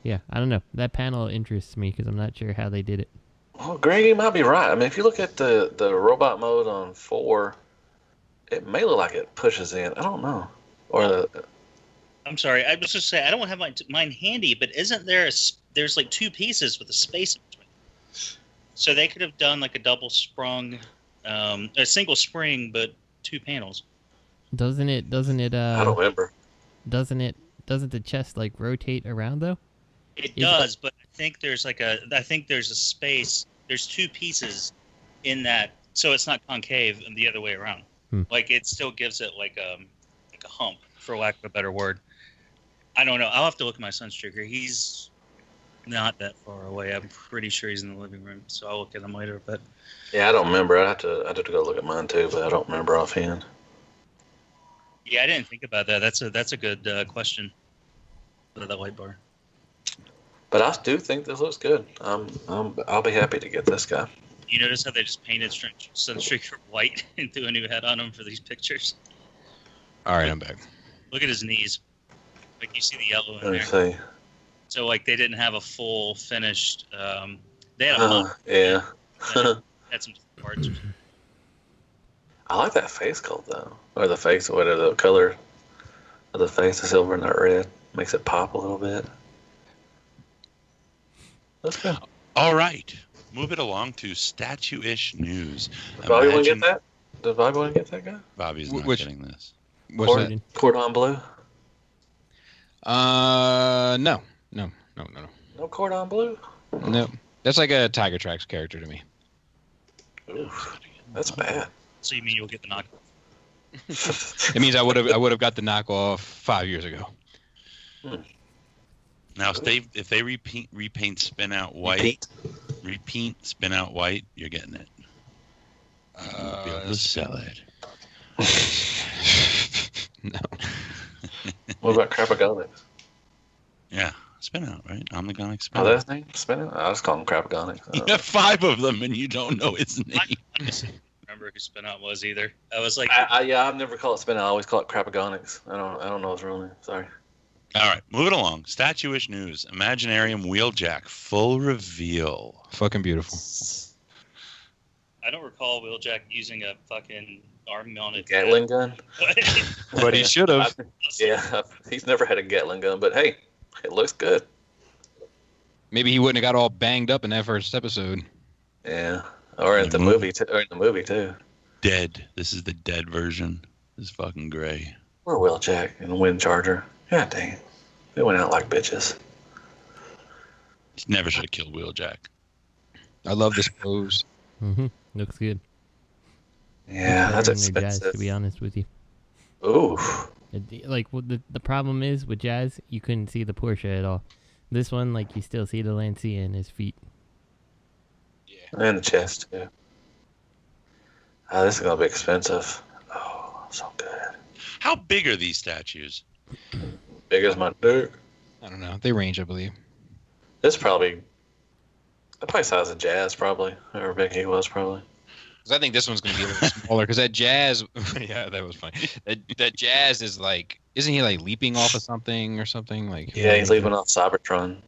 Yeah, I don't know. That panel interests me because I'm not sure how they did it. Well, Greg, you might be right. I mean, if you look at the robot mode on 4, it may look like it pushes in. I don't know. Or I'm sorry. I was just saying I don't have mine handy, but isn't there there's like 2 pieces with a space in between? So they could have done like a double sprung, a single spring, but 2 panels. Doesn't it? I don't remember. Doesn't the chest like rotate around though? It does, but I think there's a space. There's 2 pieces in that, so it's not concave and the other way around. Like it still gives it like a hump, for lack of a better word. I don't know. I'll have to look at my Sunstreaker. He's not that far away. I'm pretty sure he's in the living room, so I'll look at him later. But yeah, I don't remember. I have to go look at mine too, but I don't remember offhand. Yeah, I didn't think about that. That's a good question. For the light bar. But I do think this looks good. I'll be happy to get this guy. You notice how they just painted Sunstreaker white and threw a new head on him for these pictures? All right, I'm back. Look at his knees. Like you see the yellow in Let me there. see. So like they didn't have a full finished. They had a yeah. had some parts. I like that face coat though, or the face, whatever the color of the face, the silver and that red makes it pop a little bit. Let's go. All right. Move it along to statue-ish news. Does Bobby want to get that? Does Bobby want to get that guy? Bobby's not getting this. What's that? Cordon Bleu? No. No Cordon Bleu? No. That's like a Tiger Tracks character to me. Oof, that's bad. So you mean you'll get the knockoff? It means I would have got the knockoff 5 years ago. Now, if they repaint Spin Out White, Spin Out White, you're getting it. You'll be able to sell it. No. What about Crapagonics? Yeah, Spin Out, right? Omnigonic Spin Out. Out. Oh, that's his name? Spin Out? I just call him Crapagonics. You have 5 of them and you don't know his name. I honestly don't remember who Spin Out was either. I was like, I've never called it Spin Out. I always call it Crapagonics. I don't know his real name. Sorry. All right, moving along. Statue-ish news. Imaginarium Wheeljack full reveal. Fucking beautiful. I don't recall Wheeljack using a fucking arm-mounted Gatling gun. But he should have. Yeah, he's never had a Gatling gun, but hey, it looks good. Maybe he wouldn't have got all banged up in that first episode. Yeah, or in the movie too. Dead. This is the dead version. This is fucking gray. Or Wheeljack and Wind Charger. God dang. They went out like bitches. Never should have killed Wheeljack. I love this pose. Looks good. Yeah, that's expensive. expensive. To be honest with you. Ooh, Like the problem is with Jazz, you couldn't see the Porsche at all. This one, like, you still see the Lancia and his feet. Yeah. And the chest, yeah. This is gonna be expensive. Oh, so good. How big are these statues? Big as my dick. I don't know. They range, I believe. This probably size of Jazz, probably. However big he was, probably. Because I think this one's going to be a little smaller. Because that Jazz, yeah, that was funny. That Jazz is like, isn't he like leaping off of something or something? Like, yeah, he's leaping off Cybertron.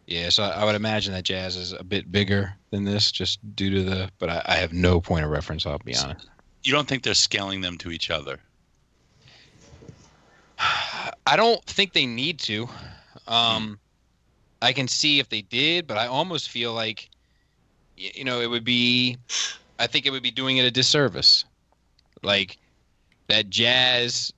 Yeah, so I would imagine that Jazz is a bit bigger than this, just due to the. But I have no point of reference. I'll be honest. You don't think they're scaling them to each other? I don't think they need to. I can see if they did, but I almost feel like, you know, it would be. I think it would be doing it a disservice. Like that Jazz,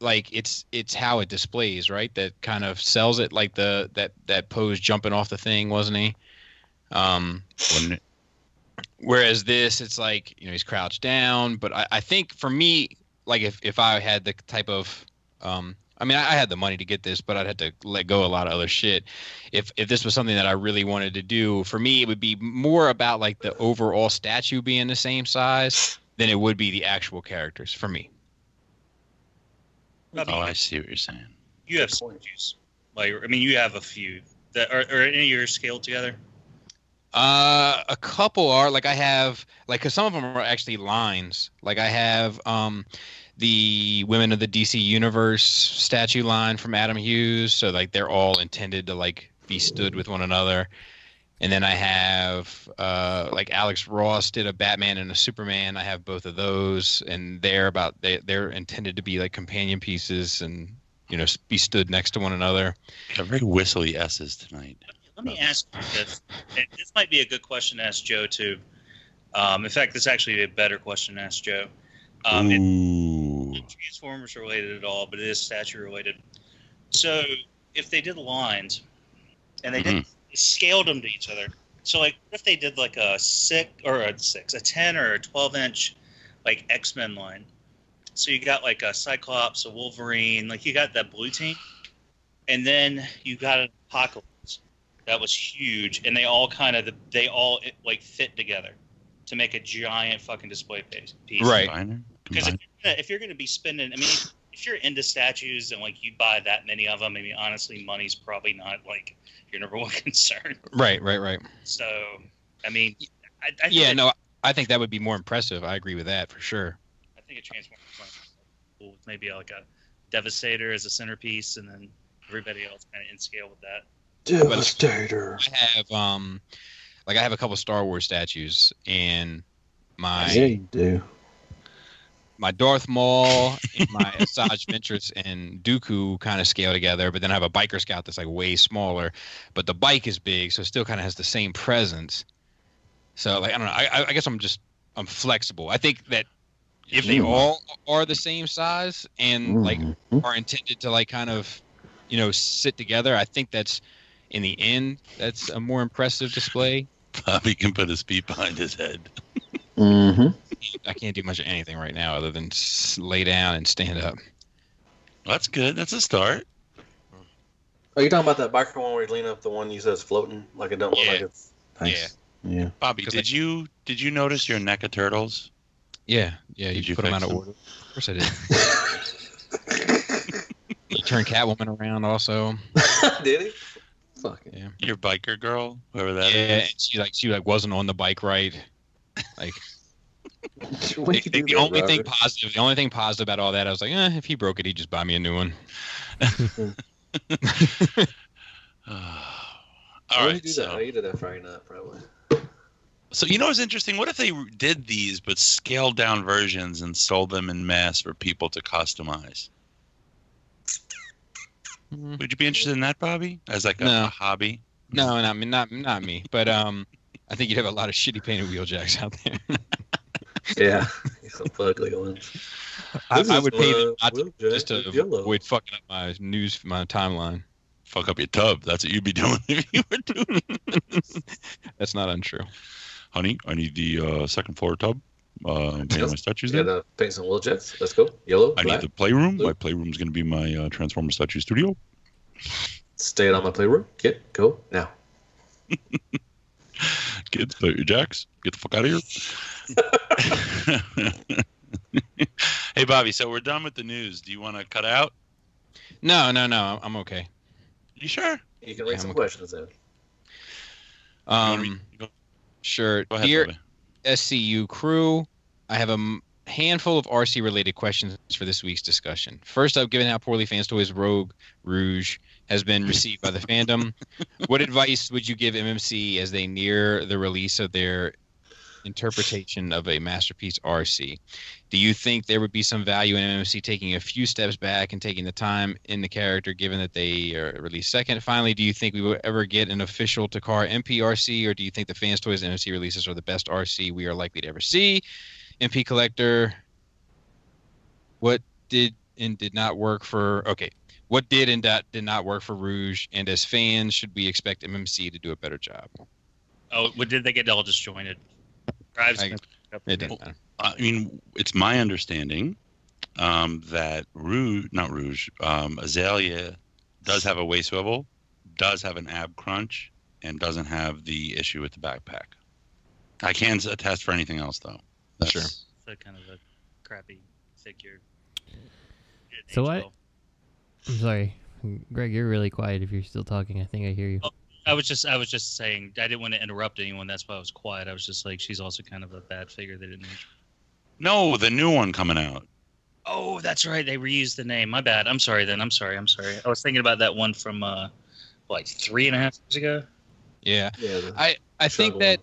like it's how it displays, right? That kind of sells it, like that pose jumping off the thing, wasn't he? Whereas this, it's like, you know, he's crouched down. But I think for me, like if I had the type of I mean, I had the money to get this, but I'd have to let go a lot of other shit. If this was something that I really wanted to do, for me, it would be more about like the overall statue being the same size than it would be the actual characters for me. Oh, I see what you're saying. You have statues. Like, I mean, you have a few that are any of yours scaled together? A couple are. Like I have, like, because some of them are actually lines. Like I have the Women of the DC Universe statue line from Adam Hughes. So like they're all intended to like be stood with one another. And then I have like Alex Ross did a Batman and a Superman. I have both of those, and they're intended to be like companion pieces and, you know, be stood next to one another. Got very whistly S's tonight. Let me ask you this. And this might be a good question to ask Joe too. In fact, this is actually a better question to ask Joe. It's not Transformers related at all, but it is statue related. So if they did lines and they scaled them to each other, so like what if they did like a 10 or a 12-inch like X-Men line? So you got like a Cyclops, a Wolverine, like you got that blue team, and then you got an Apocalypse that was huge, and they all like fit together to make a giant fucking display piece. Right. Because if you're going to be spending, I mean, if you're into statues and like you buy that many of them, I mean, honestly, money's probably not like your number one concern. Right. So, I mean, I think that would be more impressive. I agree with that for sure. I think a Transformers line with maybe like a Devastator as a centerpiece, and then everybody else kind of in scale with that. Devastator. I have a couple Star Wars statues, and yeah, you do. My Darth Maul, and my Asajj Ventress, and Dooku kind of scale together, but then I have a Biker Scout that's like way smaller, but the bike is big, so it still kind of has the same presence. So like I don't know. I guess I'm flexible. I think that if they all are the same size and like are intended to like kind of, you know, sit together, I think that's in the end that's a more impressive display. Bobby can put his feet behind his head. I can't do much of anything right now other than lay down and stand up. Well, that's good. That's a start. Are you talking about that biker one where you lean up the one you said is floating? Like it don't look like it's... Nice. Yeah. Bobby, did you notice your NECA turtles? Yeah. You put them out of order. Of course I did. You turned Catwoman around also. Did he? Fuck it. Yeah. Your biker girl, whoever that is. Yeah, and she wasn't on the bike right. Like the only thing positive about all that, I was like, if he broke it, he'd just buy me a new one. All right. You did that Friday night, probably. So you know what's interesting? What if they did these but scaled down versions and sold them in mass for people to customize? Would you be interested in that, Bobby? As like a hobby? No, not me. But I think you'd have a lot of shitty painted wheeljacks out there. Yeah, some ugly ones. I would pay them just to avoid fucking up my timeline. Fuck up your tub. That's what you'd be doing if you were doing. That's not untrue. Honey, I need the second floor tub. painting my statues Yeah, there. paint some Wheeljacks. Let's go. Yellow, I black, need the playroom. blue. My playroom's going to be my Transformer statue studio. Stay on my playroom. Get go now. Kids, play your jacks. Get the fuck out of here. Hey, Bobby, so we're done with the news. Do you want to cut out? No. I'm okay. You sure? You can read some questions then. Sure. Go ahead, Dear Bobby. SCU crew, I have a handful of RC-related questions for this week's discussion. First up, given how poorly Fans Toys Rogue Rouge has been received by the fandom, what advice would you give MMC as they near the release of their interpretation of a masterpiece RC? Do you think there would be some value in MMC taking a few steps back and taking the time in the character, given that they are released second? Finally, do you think we will ever get an official Takara MP RC, or do you think the Fans Toys MMC releases are the best RC we are likely to ever see? MP Collector, what did and did not work for... Okay. What did and did not work for Rouge, and as fans, should we expect MMC to do a better job? Oh, did they get all disjointed? It didn't matter. I mean, it's my understanding that Azalea does have a waist swivel, does have an ab crunch, and doesn't have the issue with the backpack. I can't attest for anything else, though. Sure. It's kind of a crappy figure. So I'm sorry, Greg. You're really quiet. If you're still talking, I think I hear you. Oh, I was just saying I didn't want to interrupt anyone. That's why I was quiet. I was just like, she's also kind of a bad figure. They didn't. No, the new one coming out. Oh, that's right. They reused the name. My bad. I'm sorry. I was thinking about that one from like 3.5 years ago. Yeah. I think that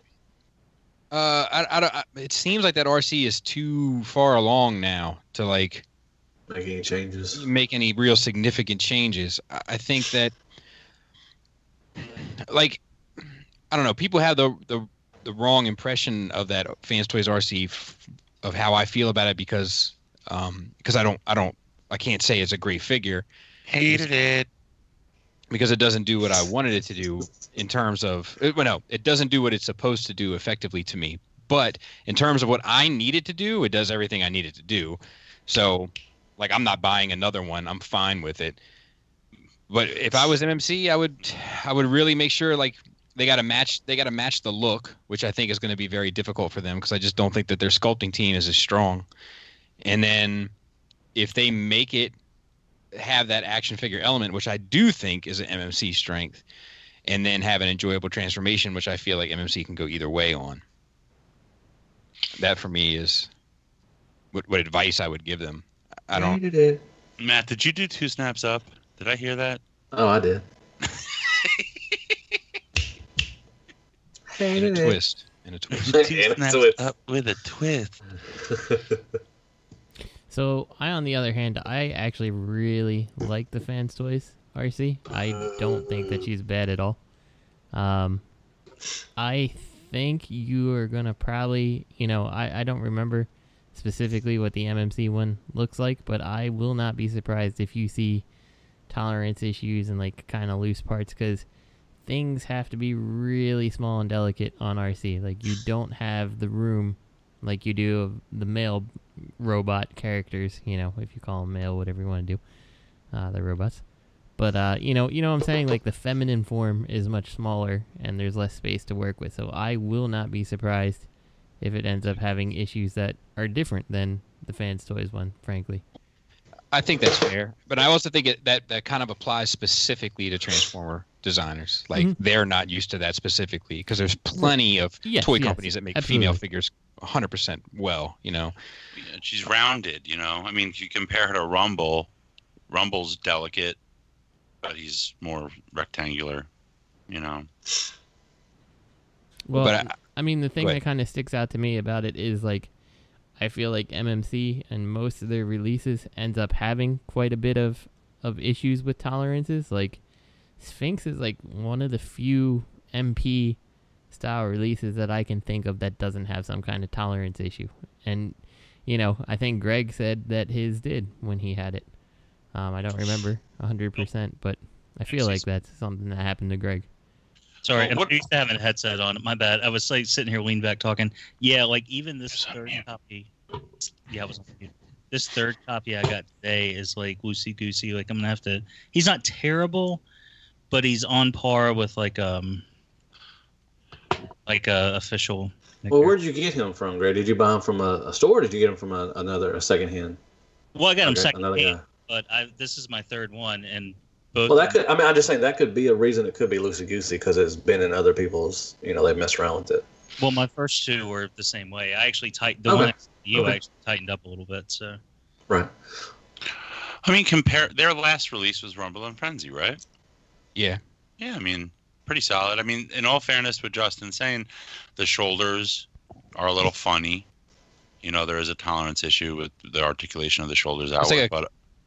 it seems like that RC is too far along now to like make any real significant changes. I think that like I don't know, people have the wrong impression of that Fans Toys RC of how I feel about it because I can't say it's a great figure. Hated it because it doesn't do what I wanted it to do in terms of it doesn't do what it's supposed to do effectively to me. But in terms of what I need it to do, it does everything I need it to do. So like I'm not buying another one. I'm fine with it. But if I was MMC, I would really make sure like they got to match the look, which I think is going to be very difficult for them because I just don't think that their sculpting team is as strong. And then if they make it have that action figure element, which I do think is an MMC strength, and then have an enjoyable transformation, which I feel like MMC can go either way on. That for me is what advice I would give them. I don't. Matt, did you do 2 snaps up? Did I hear that? Oh, I did. And a twist. 2 snaps up with a twist. So I, on the other hand, I actually really like the Fans Toys RC. I don't think that she's bad at all. I think you are gonna probably, I don't remember specifically what the MMC one looks like, but I will not be surprised if you see tolerance issues and like kind of loose parts, because things have to be really small and delicate on RC. Like you don't have the room like you do of the male robot characters, if you call them male, whatever you want to do, the robots. But you know what I'm saying, like the feminine form is much smaller and there's less space to work with. So I will not be surprised if it ends up having issues that are different than the Fans Toys one, frankly. I think that's fair, but I also think that kind of applies specifically to Transformer designers. Like they're not used to that specifically because there's plenty of toy companies that make female figures 100% well. Yeah, she's rounded. I mean, if you compare her to Rumble, Rumble's delicate, but he's more rectangular. Well, but I mean, the thing that kind of sticks out to me about it is like, I feel like MMC and most of their releases ends up having quite a bit of issues with tolerances. Like Sphinx is like one of the few MP style releases that I can think of that doesn't have some kind of tolerance issue. And, I think Greg said that his did when he had it. I don't remember 100%, but I feel like that's something that happened to Greg. Sorry, I'm used to having a headset on. My bad. I was like sitting here leaning back talking. Yeah, like even this third copy. Yeah, I was on mute. This third copy I got today is like loosey goosey. Like I'm gonna have to. He's not terrible, but he's on par with like a official. Well, where'd you get him from, Greg? Did you buy him from a store, or did you get him from a second hand? Well, I got him second hand, but this is my third one, and both. Well, that could. I mean, I'm just saying that could be a reason. It could be loosey goosey because it's been in other people's. They've messed around with it. Well, my first two were the same way. I actually tightened the one next to you. I actually tightened up a little bit. So. Right. I mean, compare their last release was Rumble and Frenzy, right? Yeah. Yeah, I mean, pretty solid. I mean, in all fairness, with Justin saying, the shoulders are a little funny. There is a tolerance issue with the articulation of the shoulders out. It's like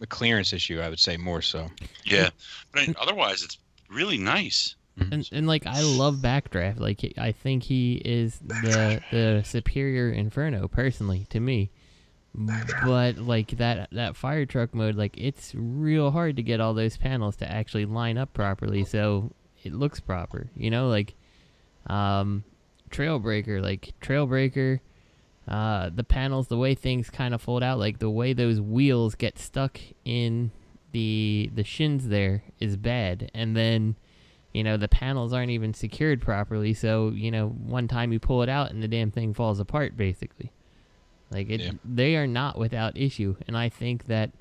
a clearance issue, I would say, more so. Yeah, but otherwise, it's really nice. And like, I love Backdraft. Like, I think he is the superior Inferno, personally, to me. But like that fire truck mode, like, it's real hard to get all those panels to actually line up properly so it looks proper. Like Trailbreaker, the panels, the way things kind of fold out, like the way those wheels get stuck in the shins there is bad. And then the panels aren't even secured properly, so one time you pull it out and the damn thing falls apart, basically. Like, they are not without issue, and I think that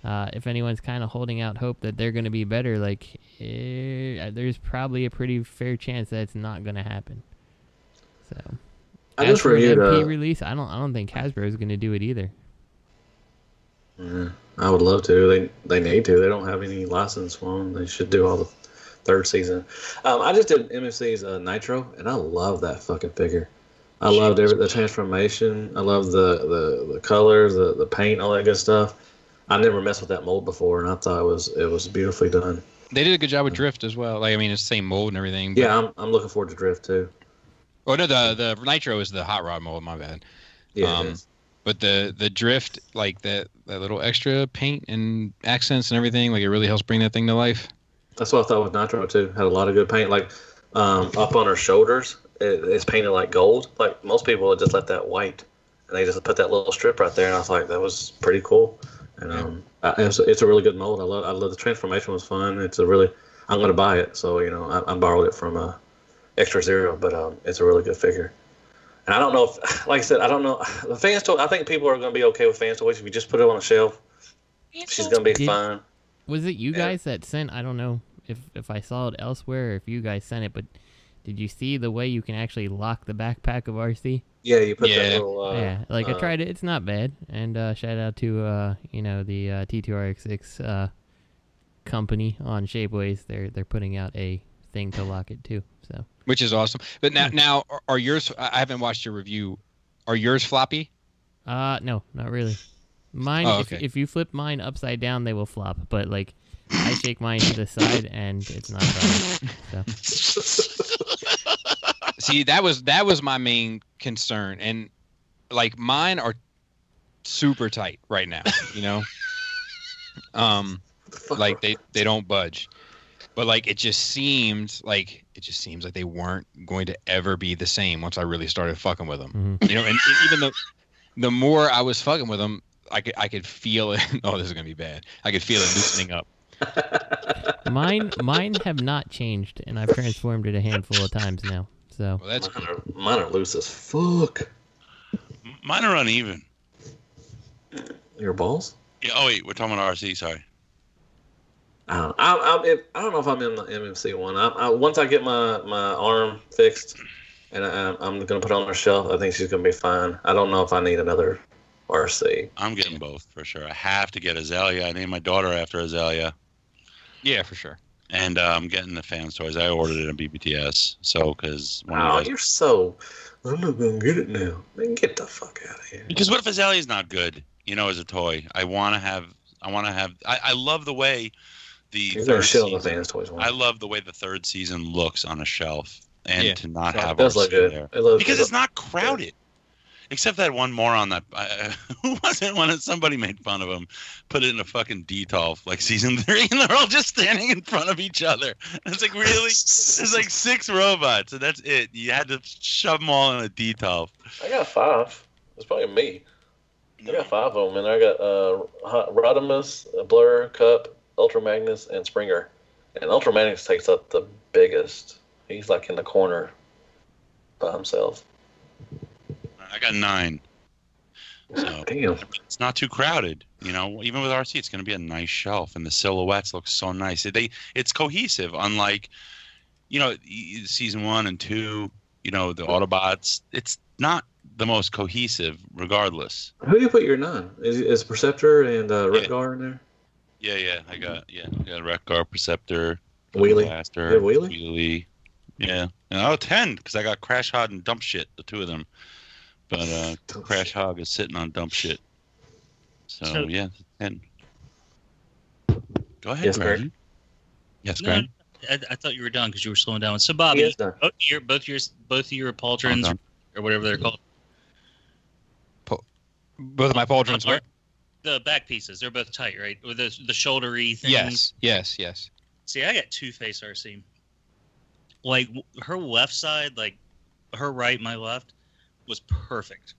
if anyone's kind of holding out hope that they're going to be better, like, there's probably a pretty fair chance that it's not going to happen. So, I just reviewed MP release. I don't think Hasbro is going to do it either. Yeah, I would love to. They need to. They don't have any license for them. They should do all the third season. I just did MFC's Nitro, and I love that fucking figure. I loved the transformation. I love the colors, the paint, all that good stuff. I never messed with that mold before, and I thought it was beautifully done. They did a good job with Drift as well. Like, I mean, it's the same mold and everything. But... Yeah, I'm looking forward to Drift too. Oh no, the Nitro is the hot rod mold. My bad. Yeah. It is. But the Drift, like that little extra paint and accents and everything, like, it really helps bring that thing to life. That's what I thought with Nitro too. Had a lot of good paint, like up on her shoulders. It's painted like gold. Like, most people would just let that white, and they just put that little strip right there. And I was like, that was pretty cool. And it's a really good mold. I love the transformation. Was fun. I'm going to buy it. So I borrowed it from Extra Zero, but it's a really good figure. And I don't know if, like I said, I don't know the fans toy. I think people are going to be okay with fans toys if you just put it on a shelf. She's going to be fine. Was it you guys that sent? I don't know if I saw it elsewhere or if you guys sent it, but. Did you see the way you can actually lock the backpack of RC? Yeah, you put that little... I tried it. It's not bad. And shout out to, the T2RX6 company on Shapeways. They're putting out a thing to lock it, too. So, which is awesome. But now are yours... I haven't watched your review. Are yours floppy? No, not really. Mine, okay. if you flip mine upside down, they will flop. But, like... I shake mine to the side, and it's not right. So. See, that was my main concern, and like, mine are super tight right now. Like they don't budge, but like it just seemed like they weren't going to ever be the same once I really started fucking with them. Mm-hmm. And even though the more I was fucking with them, I could feel it. Oh, this is gonna be bad. I could feel it loosening up. Mine have not changed, and I've transformed it a handful of times now. So well, that's mine are loose as fuck. Mine are uneven. Your balls? Yeah. Oh wait, we're talking about RC. Sorry. I don't know if I'm in the MMC one. Once I get my arm fixed, and I'm gonna put it on her shelf, I think she's gonna be fine. I don't know if I need another RC. I'm getting both for sure. I have to get Azalea. I named my daughter after Azalea. Yeah, for sure. And I'm getting the fans toys. I ordered it on BBTS. So, because you're so. I'm not gonna get it now. Man, get the fuck out of here. Because what if Azalea's not good? As a toy. I love the way the third season. The fans toys one. I love the way the third season looks on a shelf, and to not have it does look good. there because it's not crowded. Except that one moron that who was it when somebody made fun of him, put it in a fucking Detox like season 3, and they're all just standing in front of each other. And it's like, really? There's like 6 robots, and that's it. You had to shove them all in a Detox. I got 5. It's probably me. I got 5 of them, and I got Rodimus, Blur, Cup, Ultra Magnus, and Springer. And Ultra Magnus takes up the biggest. He's like in the corner by himself. I got 9. So damn. It's not too crowded. You know, even with RC, it's going to be a nice shelf, and the silhouettes look so nice. It's cohesive, unlike, you know, season 1 and 2, you know, the Autobots. It's not the most cohesive, regardless. Who do you put your 9? Is Perceptor and Retgar in there? Yeah. I got Retgar, Perceptor, Wheelie. Blaster, Wheelie? Yeah. And 10, because I got Crash Hog and Dump Shit, the 2 of them. But Crash Hog is sitting on Dump Shit. So yeah, 10. Go ahead, yes, Greg. Yes, Greg. No, I thought you were done because you were slowing down. So Bobby, both of your pauldrons or whatever they're called. Both of my pauldrons were the back pieces. They're both tight, right? With the shouldery things. Yes. See, I got Two-Face RC. Like her left side, like her right, my left, was perfect.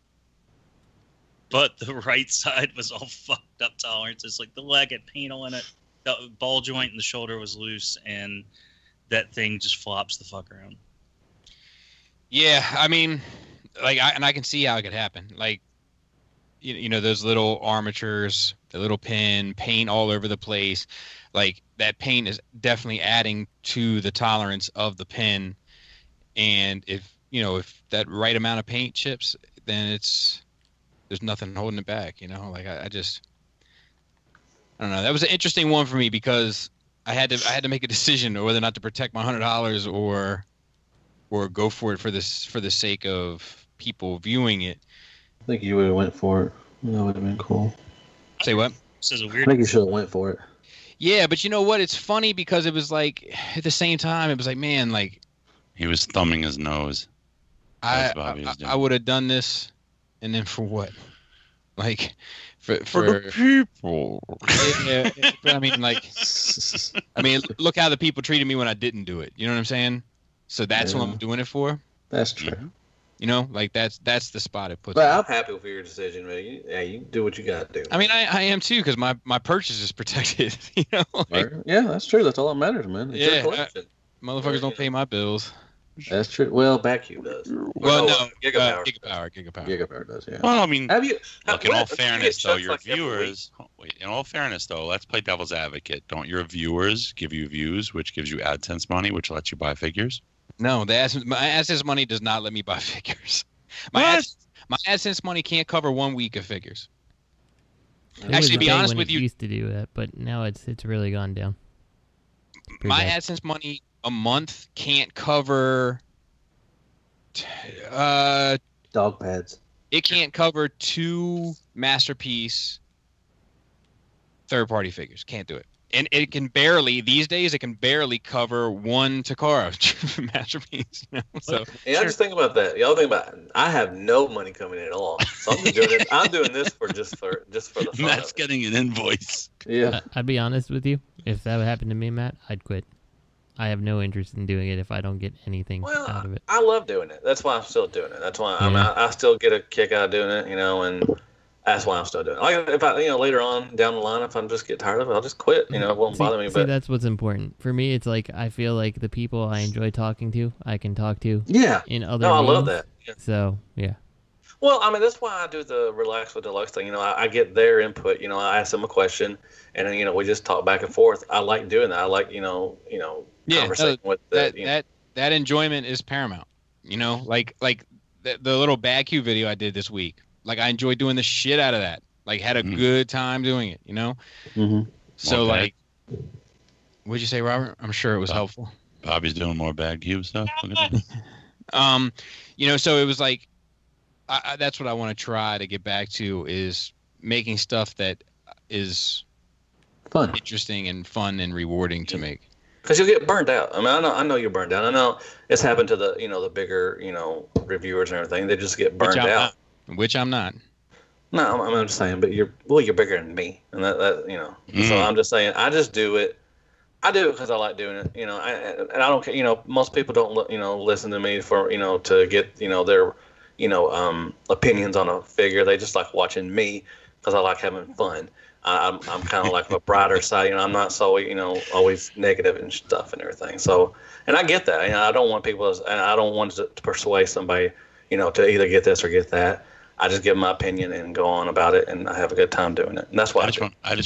But the right side was all fucked up tolerances. Like the leg had paint on it, the ball joint in the shoulder was loose, and that thing just flops the fuck around. Yeah, I mean, like, I can see how it could happen. Like, you know, those little armatures, the little pin, paint all over the place. Like, that paint is definitely adding to the tolerance of the pin. And if that right amount of paint chips, then there's nothing holding it back, you know? Like, I don't know. That was an interesting one for me because I had to make a decision whether or not to protect my $100 or go for it for the sake of people viewing it. I think you would have went for it. That would have been cool. Say what? This is a I weird. think you should have went for it. Yeah, but you know what? It's funny because it was like at the same time, it was like, man, like he was thumbing his nose. I would have done this, and then for what? Like for the people. Yeah, but I mean, look how the people treated me when I didn't do it. You know what I'm saying? So that's what I'm doing it for. That's true. Mm-hmm. You know, like that's the spot it puts. But I'm happy with your decision, man. You do what you got to do. I mean, I am too because my purchase is protected. You know. Like, yeah, that's true. That's all that matters, man. It's your collection. Motherfuckers don't pay my bills. That's true. Well, BadCuber does. Well, no, Gigapower does. Yeah. Well, I mean, look. In all fairness, though, your viewers. In all fairness, though, let's play devil's advocate. Don't your viewers give you views, which gives you AdSense money, which lets you buy figures? No, my AdSense money does not let me buy figures. My AdSense money can't cover 1 week of figures. Actually, to be honest with you, used to do that, but now it's really gone down. My AdSense money a month can't cover dog pads. It can't cover 2 Masterpiece third-party figures. Can't do it. And it can barely, these days, it can barely cover 1 Takara Masterpiece. You know? So, yeah, I just think about that. Y'all think about it. I have no money coming in at all. So I'm doing it. I'm doing this for the fun. Matt's getting an invoice. Yeah. I'd be honest with you. If that would happen to me, Matt, I'd quit. I have no interest in doing it if I don't get anything out of it. I love doing it. That's why I'm still doing it. That's why I still get a kick out of doing it, you know, and that's why I'm still doing it. Like if I, later on down the line, if I just get tired of it, I'll just quit. You know, it won't bother me. But that's what's important for me. It's like I feel like the people I enjoy talking to, I can talk to. Yeah. In other. I love that. Yeah. So yeah. Well, I mean, that's why I do the Relax with Deluxe thing. You know, I get their input. You know, I ask them a question, and then we just talk back and forth. I like doing that. I like conversating with that enjoyment is paramount. You know, like the little BadCuber video I did this week. Like I enjoyed doing the shit out of that. Like had a good time doing it. You know. Mm-hmm. So like, what'd you say, Robert? I'm sure it was helpful. Bobby's doing more BadCuber stuff. Look at that. So it was like. That's what I want to try to get back to is making stuff that is fun, interesting, and fun and rewarding to make. Because you'll get burned out. I mean, I know you're burned out. I know it's happened to the the bigger reviewers and everything. They just get burned out. which I'm not. No, I'm just saying, but you're bigger than me, and that you know. So I'm just saying, I just do it. I do it because I like doing it, you know. And I don't care, you know. Most people don't, you know, listen to me for, you know, to get, you know, their, you know, opinions on a figure. They just like watching me because I like having fun. I'm kind of like a brighter side, you know. I'm not so, you know, always negative and stuff and everything. So, and I get that. You know, I don't want people, and I don't want to persuade somebody, you know, to either get this or get that. I just give my opinion and go on about it, and I have a good time doing it. And that's why I just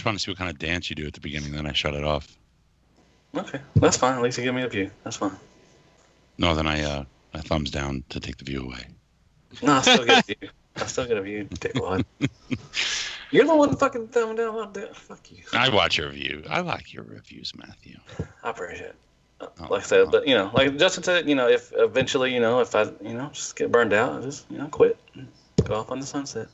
want to see what kind of dance you do at the beginning, then I shut it off. Okay, that's fine. At least you give me a view. That's fine. No, then I thumbs down to take the view away. No, I still get a view. I still get a view, dickwad. You're the one fucking thumbing down. Fuck you. I watch your review. I like your reviews, Matthew. I appreciate it. Like I said, but, you know, like Justin said, you know, if eventually, you know, if I, you know, just get burned out, I just, you know, quit. Go off on the sunset.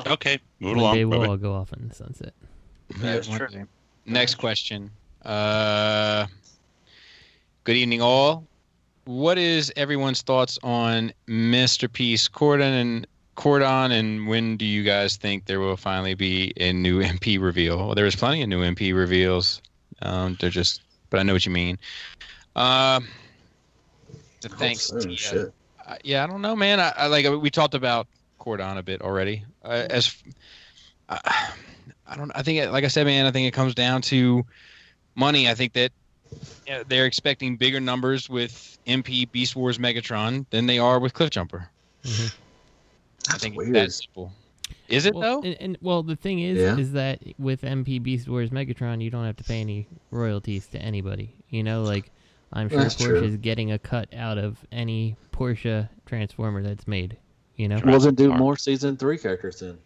Okay, move One along. day we'll all go off in the sunset. Yeah, that's true. Next question. Good evening, all. What is everyone's thoughts on Masterpiece Cordon, and when do you guys think there will finally be a new MP reveal? Well, there was plenty of new MP reveals. They're just, but I know what you mean. Thanks. Shit. Yeah, I don't know, man. I like, we talked about Cordon a bit already. I think, like I said, man, I think it comes down to money. I think that they're expecting bigger numbers with MP Beast Wars Megatron than they are with Cliffjumper. Mm-hmm. I think it's that simple. Is it though? And the thing is that with MP Beast Wars Megatron, you don't have to pay any royalties to anybody. You know, like I'm sure Porsche's getting a cut out of any Porsche Transformer that's made. You know, wasn't do more Season 3 characters then.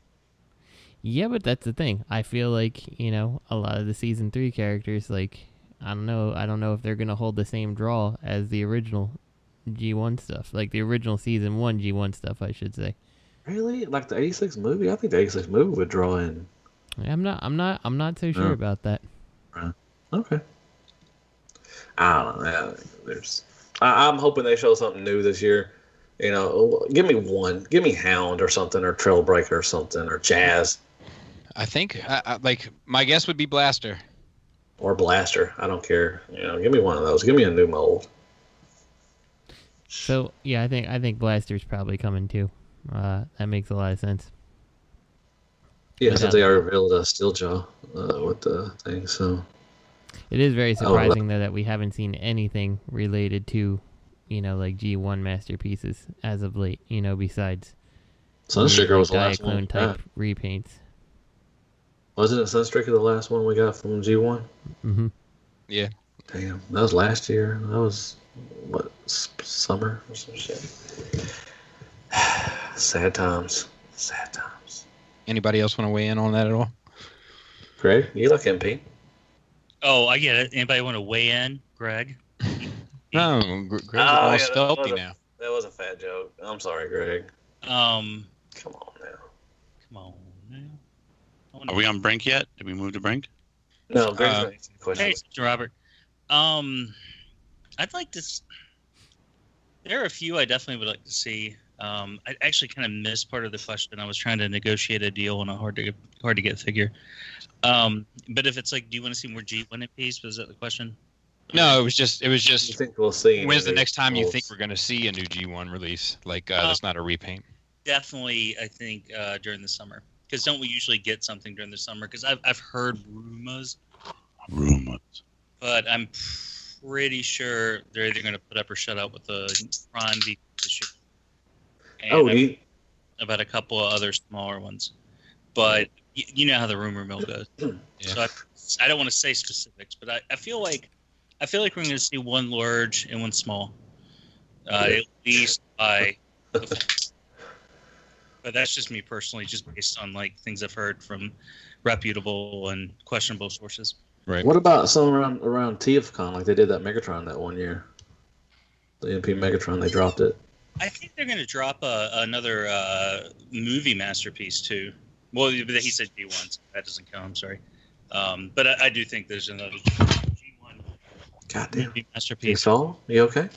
Yeah, but that's the thing. I feel like, you know, a lot of the Season 3 characters, like, I don't know if they're gonna hold the same draw as the original G1 stuff, like the original Season 1 G1 stuff, I should say. Really? Like the 86 movie? I think the 86 movie would draw in. I'm not so sure about that. Okay. I don't know. I'm hoping they show something new this year. You know, give me one. Give me Hound or something, or Trailbreaker or something, or Jazz. I think, like, my guess would be Blaster. Or Blaster. I don't care. You know, give me one of those. Give me a new mold. So yeah, I think Blaster's probably coming too. That makes a lot of sense. Yeah, since they already revealed Steeljaw with the thing, so it is very surprising though that we haven't seen anything related to, you know, like G1 masterpieces as of late. You know, besides Sunstreaker was the last one. type repaints. Wasn't it Sunstreaker the last one we got from G1? Mm-hmm. Yeah. Damn, that was last year. That was what, summer or some shit. Sad times. Sad times. Anybody else want to weigh in on that at all? Greg, you like MP? Oh, I get it. Anybody want to weigh in, Greg? No, Greg's all stealthy now. That was a fat joke. I'm sorry, Greg. Come on now. Are we on Brink yet? Did we move to Brink? No, Greg's not asking the question. Hey, Robert. I'd like to. There are a few I definitely would like to see. I actually kind of missed part of the question. I was trying to negotiate a deal on a hard to get figure. But if it's like, do you want to see more G1 MPs? Was that the question? No, it was just. You think we'll see? When's the next time you think we're going to see a new G1 release? Like that's not a repaint. Definitely, I think during the summer. Because don't we usually get something during the summer? Because I've heard rumors. But I'm pretty sure they're either going to put up or shut up with the Prime V this year. And about a couple of other smaller ones. But you know how the rumor mill goes. Yeah. So I don't want to say specifics, but I feel like we're going to see one large and one small. At least by. But that's just me personally, just based on like things I've heard from reputable and questionable sources. Right. What about some around TFCon, like they did that Megatron that one year? The MP Megatron, they dropped it. I think they're going to drop another movie masterpiece too. Well, he said G1, so that doesn't count. I'm sorry. But I do think there's another G1 Goddamn. movie masterpiece. You okay?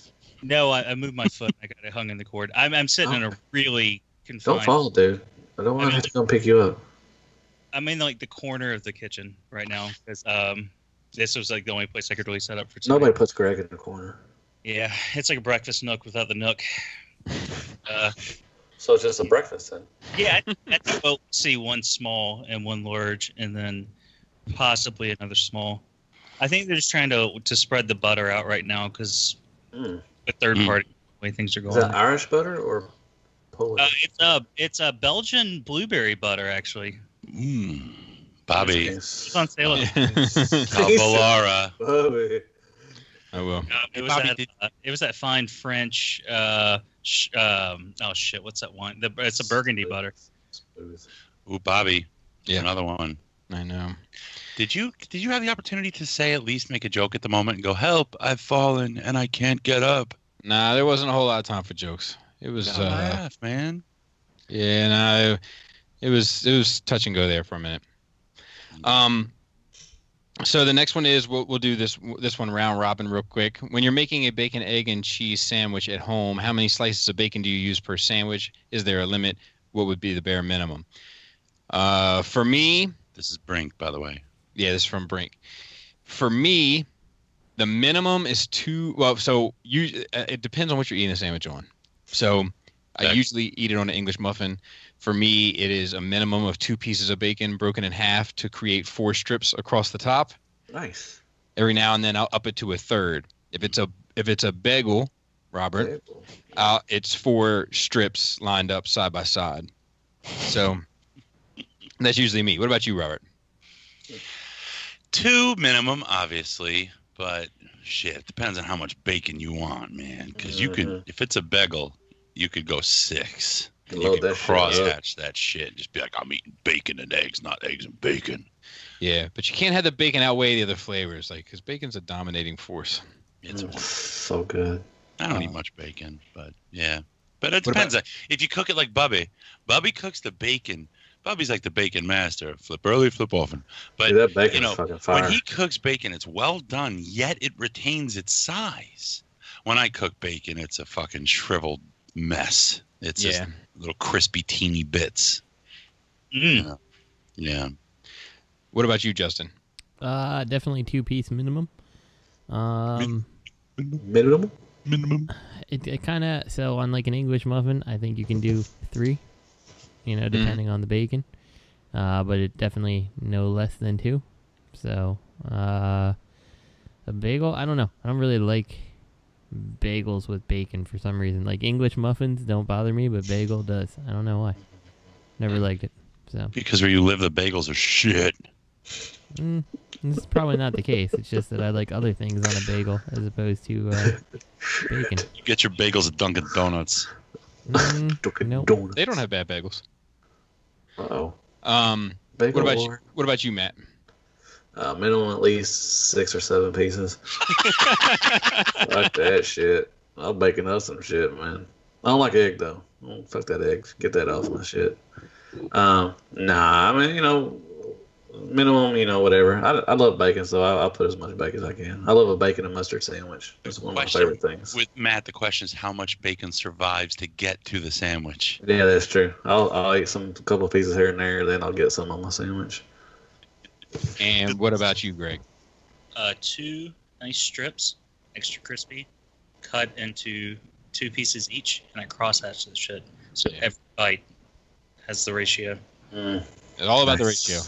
No, I moved my foot. I got it hung in the cord. I'm sitting in a really confined. Don't fall, dude. I don't want to have to come pick you up. I'm in like the corner of the kitchen right now because this was like the only place I could really set up for today. Nobody puts Greg in the corner. Yeah, it's like a breakfast nook without the nook. So it's just a breakfast then? Yeah, I think we'll see one small and one large, and then possibly another small. I think they're just trying to spread the butter out right now because the third party the way things are going. Is that Irish butter or Polish? It's a Belgian blueberry butter actually. Bobby. It's on sale. Cavalara. Bobby. I will. It was that fine French. Oh shit! What's that wine? It's a Burgundy butter. Ooh, Bobby. Yeah, another one. I know. Did you have the opportunity to say at least make a joke at the moment and go, "Help! I've fallen and I can't get up"? Nah, there wasn't a whole lot of time for jokes. It was laugh, man. Yeah, no, it was touch and go there for a minute. So the next one is we'll do this one round robin real quick. When you're making a bacon, egg, and cheese sandwich at home, how many slices of bacon do you use per sandwich? Is there a limit? What would be the bare minimum? For me, this is Brink, by the way. Yeah, this is from Brink. For me, the minimum is 2. Well, so it depends on what you're eating a sandwich on. So I usually eat it on an English muffin. For me, it is a minimum of 2 pieces of bacon broken in half to create 4 strips across the top. Nice. Every now and then, I'll up it to a third. If it's a bagel, Robert, it's 4 strips lined up side by side. So that's usually me. What about you, Robert? 2 minimum, obviously, but shit, it depends on how much bacon you want, man. Because you could, if it's a bagel, you could go 6. And you can cross-hatch that shit and just be like, I'm eating bacon and eggs, not eggs and bacon. Yeah, but you can't have the bacon outweigh the other flavors, because bacon's a dominating force. It's so good. I don't eat much bacon, but yeah. But it depends. If you cook it like Bubby cooks the bacon. Bubby's like the bacon master. Flip early, flip often. But that bacon's fucking fire. When he cooks bacon, it's well done, yet it retains its size. When I cook bacon, it's a fucking shriveled mess. It's just little crispy, teeny bits. Yeah. What about you, Justin? Definitely 2-piece minimum. Minimum. It kind of, so on like an English muffin, I think you can do 3. Depending on the bacon. But it definitely no less than 2. So a bagel, I don't know. I don't really like bagels with bacon for some reason. Like English muffins don't bother me, but bagel does. I don't know why. Never liked it. So because where you live, the bagels are shit. This is probably not the case. It's just that I like other things on a bagel as opposed to bacon. You get your bagels at Dunkin' Donuts. Nope. They don't have bad bagels. Uh-oh. What about you, Matt? Minimum at least 6 or 7 pieces. Fuck that shit. I'll bacon up some shit, man. I don't like egg though. Fuck that egg. Get that off my shit. Nah, I mean, minimum, whatever. I love bacon, so I'll put as much bacon as I can. I love a bacon and mustard sandwich. It's one of my favorite things. With Matt, the question is how much bacon survives to get to the sandwich. Yeah, that's true. I'll eat a couple of pieces here and there, then I'll get some on my sandwich. And what about you, Greg? 2 nice strips, extra crispy, cut into 2 pieces each, and I cross-hatch the shit. So every bite has the ratio. It's all about the ratio.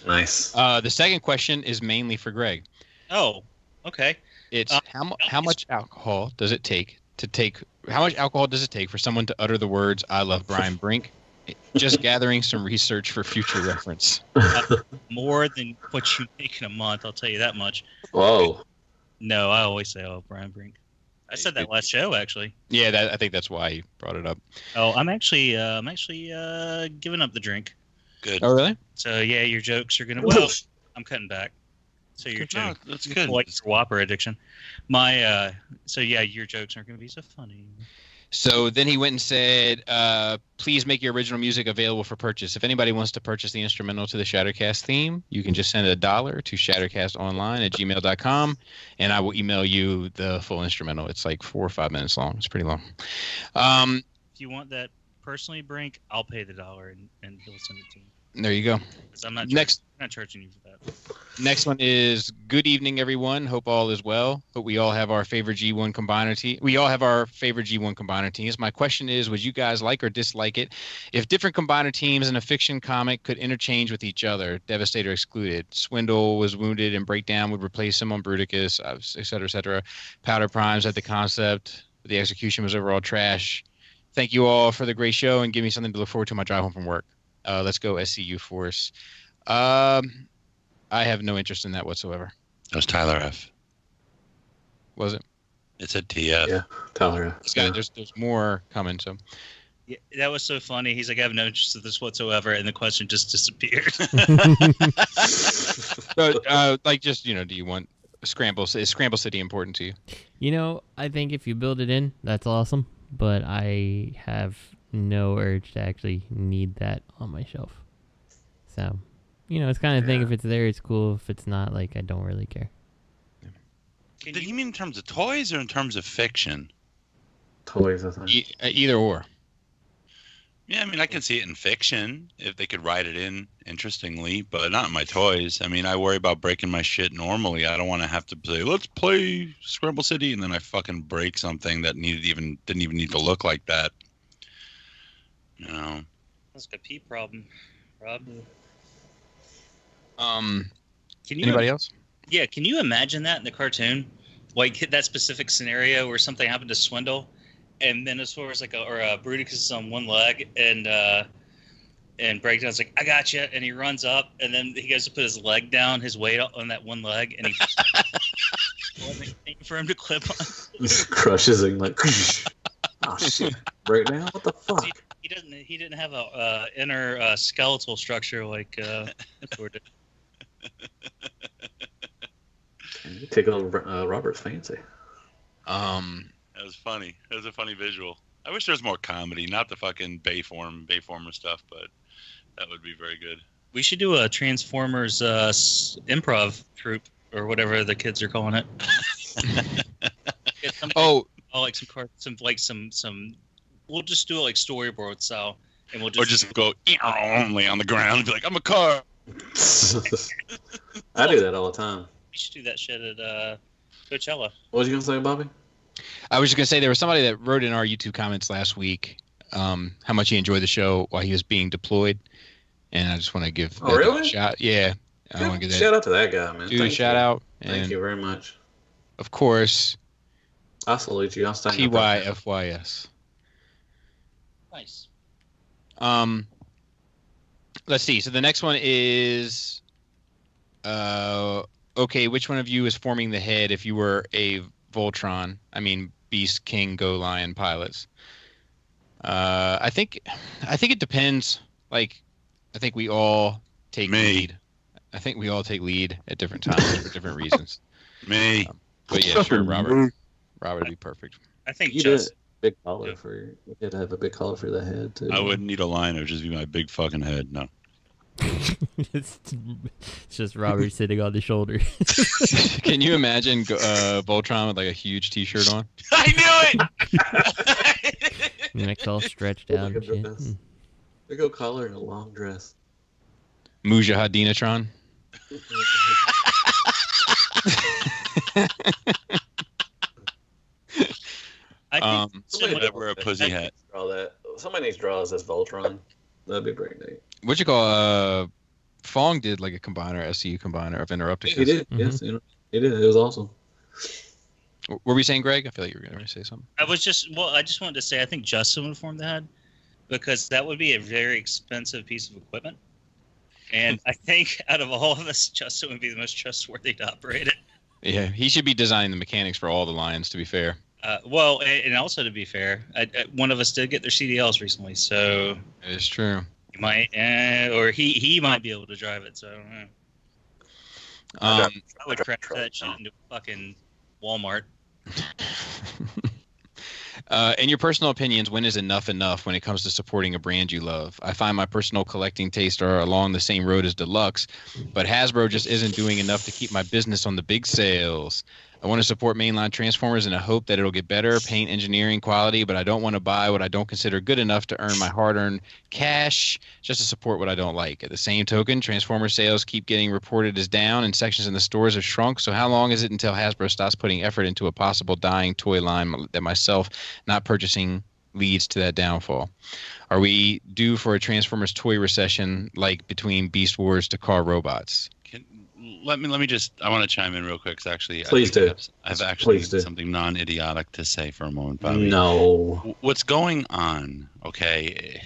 Nice. The second question is mainly for Greg. Oh, okay. It's how much alcohol does it take how much alcohol does it take for someone to utter the words "I love Brian Brink"? Just gathering some research for future reference. More than what you make in a month, I'll tell you that much. Whoa. No, I always say, "Oh, Brian Brink." I said that last show, actually. Yeah, I think that's why he brought it up. Oh, I'm actually giving up the drink. Good. Oh, really? So yeah, your jokes are gonna. Well, I'm cutting back. So your jokes. That's good. Like your Whopper addiction. My. So yeah, your jokes aren't gonna be so funny. So then he went and said, please make your original music available for purchase. If anybody wants to purchase the instrumental to the Shattercast theme, you can just send $1 to shattercastonline@gmail.com, and I will email you the full instrumental. It's like 4 or 5 minutes long. It's pretty long. If you want that personally, Brink, I'll pay the $1 and he'll send it to you. There you go. I'm not charging you for that. Next one is, good evening, everyone. Hope all is well. Hope we all have our favorite G1 combiner team. We all have our favorite G1 combiner teams. My question is, would you guys like or dislike it if different combiner teams in a fiction comic could interchange with each other, Devastator excluded? Swindle was wounded and Breakdown would replace him on Bruticus, et cetera, et cetera. Powder Primes had the concept, but the execution was overall trash. Thank you all for the great show and give me something to look forward to on my drive home from work. Let's go SCU Force. I have no interest in that whatsoever. That was Tyler F. Was it? It's a TF. Yeah, Tyler F. There's more coming. So. Yeah, that was so funny. He's like, I have no interest in this whatsoever, and the question just disappeared. Do you want Scramble? Is Scramble City important to you? You know, I think if you build it in, that's awesome. But I have no urge to actually need that on my shelf. So, it's kind of thing. If it's there, it's cool. If it's not, I don't really care. Did you mean in terms of toys or in terms of fiction? Toys, I think. Either or. Yeah, I mean, I can see it in fiction if they could write it in interestingly, but not in my toys. I mean, I worry about breaking my shit normally. I don't want to have to say, let's play Scramble City, and then I fucking break something that didn't even need to look like that. That's a pee problem, Rob. Anybody else? Yeah, can you imagine that in the cartoon? Like that specific scenario where something happened to Swindle, and then as far as Bruticus is on one leg, and Breakdown's like, I got you, and he runs up, and then he goes to put his leg down, his weight on that one leg, and he for him to clip on. Just crushes him like, oh shit, Breakdown, what the fuck? He didn't have a inner skeletal structure like Thor did. You take a little Robert's fancy. That was funny. That was a funny visual. I wish there was more comedy, not the fucking Bayformer stuff, but that would be very good. We should do a Transformers improv troupe or whatever the kids are calling it. Some. We'll just do it like storyboard style, and we'll just go only on the ground and be like, I'm a car. I do that all the time. We should do that shit at Coachella. What was you gonna say, Bobby? I was just gonna say there was somebody that wrote in our YouTube comments last week how much he enjoyed the show while he was being deployed, and I just want to give really? a shout. Yeah, I want to give shout out to that guy, man. Do a shout out. Thank you very much. Of course. I salute you. I'll stand TYFYS. Nice. Let's see. So the next one is, okay, which one of you is forming the head if you were a Voltron? I mean, Beast, King, Go, Lion pilots. I think it depends. I think we all take lead. I think we all take lead at different times for different reasons. Me. But yeah, sure, Robert. Robert would be perfect. I think you just big collar for. You had to have a big collar for the head too. I wouldn't need a line. It would just be my big fucking head. No. It's just Robert sitting on the shoulder. Can you imagine Voltron with a huge T-shirt on? I knew it. Neck's all stretched out and shit. Big old collar and a long dress. Mujahideenatron. I think somebody wear a pussy hat. Somebody needs to draw us as Voltron. That'd be pretty neat. What you call Fong did a combiner, SCU combiner of Interrupticus. He did. Mm-hmm. Yes, he did. It was awesome. What were we saying, Greg? I feel like you were going to say something. I just wanted to say I think Justin would form the head because that would be a very expensive piece of equipment. And I think out of all of us, Justin would be the most trustworthy to operate it. Yeah, he should be designing the mechanics for all the lines, to be fair. Well, and also to be fair, one of us did get their CDLs recently, so it's true. He might, or he might be able to drive it. So I don't know. I would crash that shit into fucking Walmart. In your personal opinions, when is enough when it comes to supporting a brand you love? I find my personal collecting tastes are along the same road as Deluxe, but Hasbro just isn't doing enough to keep my business on the big sales. I want to support mainline Transformers in a hope that it'll get better paint, engineering, quality, but I don't want to buy what I don't consider good enough to earn my hard-earned cash just to support what I don't like. At the same token, Transformer sales keep getting reported as down and sections in the stores have shrunk, so how long is it until Hasbro stops putting effort into a possible dying toy line that myself not purchasing leads to that downfall? Are we due for a Transformers toy recession like between Beast Wars to car robots? Let me just. I want to chime in real quick. Cause actually, please do. I've actually something non-idiotic to say for a moment, Bobby. No. What's going on? Okay,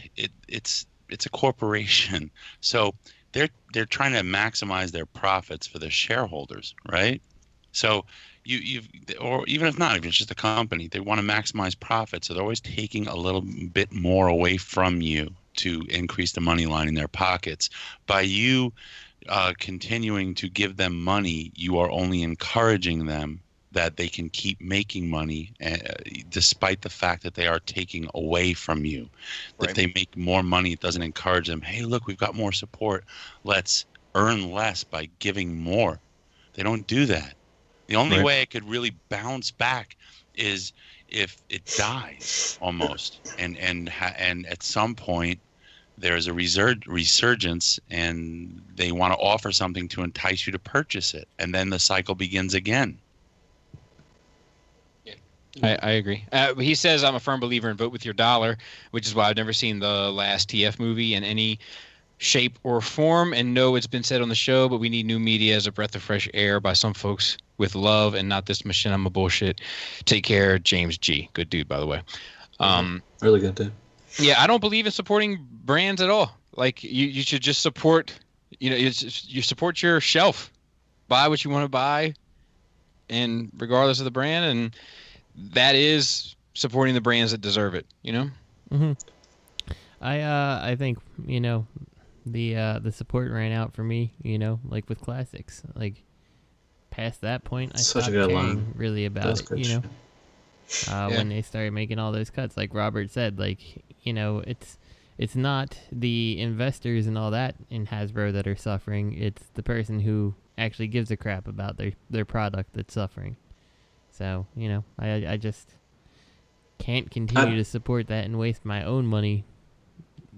it's a corporation, so they're trying to maximize their profits for their shareholders, right? So or even if not, if it's just a company, they want to maximize profits, so they're always taking a little bit more away from you to increase the money line in their pockets. By you continuing to give them money, you are only encouraging them that they can keep making money despite the fact that they are taking away from you. Right. If they make more money, it doesn't encourage them, hey, look, we've got more support. Let's earn less by giving more. They don't do that. The only way it could really bounce back is if it dies almost. And at some point, there's a resurgence, and they want to offer something to entice you to purchase it, and then the cycle begins again. Yeah, I agree. He says, I'm a firm believer in vote with your dollar, which is why I've never seen the last TF movie in any shape or form, and no, it's been said on the show, but we need new media as a breath of fresh air by some folks with love and not this machinima bullshit. Take care, James G. Good dude, by the way. Really good dude. Yeah, I don't believe in supporting brands at all. Like, you should just support, you support your shelf. Buy what you want to buy, and regardless of the brand, and that is supporting the brands that deserve it, Mm-hmm. I think, the support ran out for me, like with classics. Like, past that point, I stopped caring really about it, when they started making all those cuts, like Robert said, like, it's not the investors and all that in Hasbro that are suffering. It's the person who actually gives a crap about their product that's suffering. So, I just can't continue to support that and waste my own money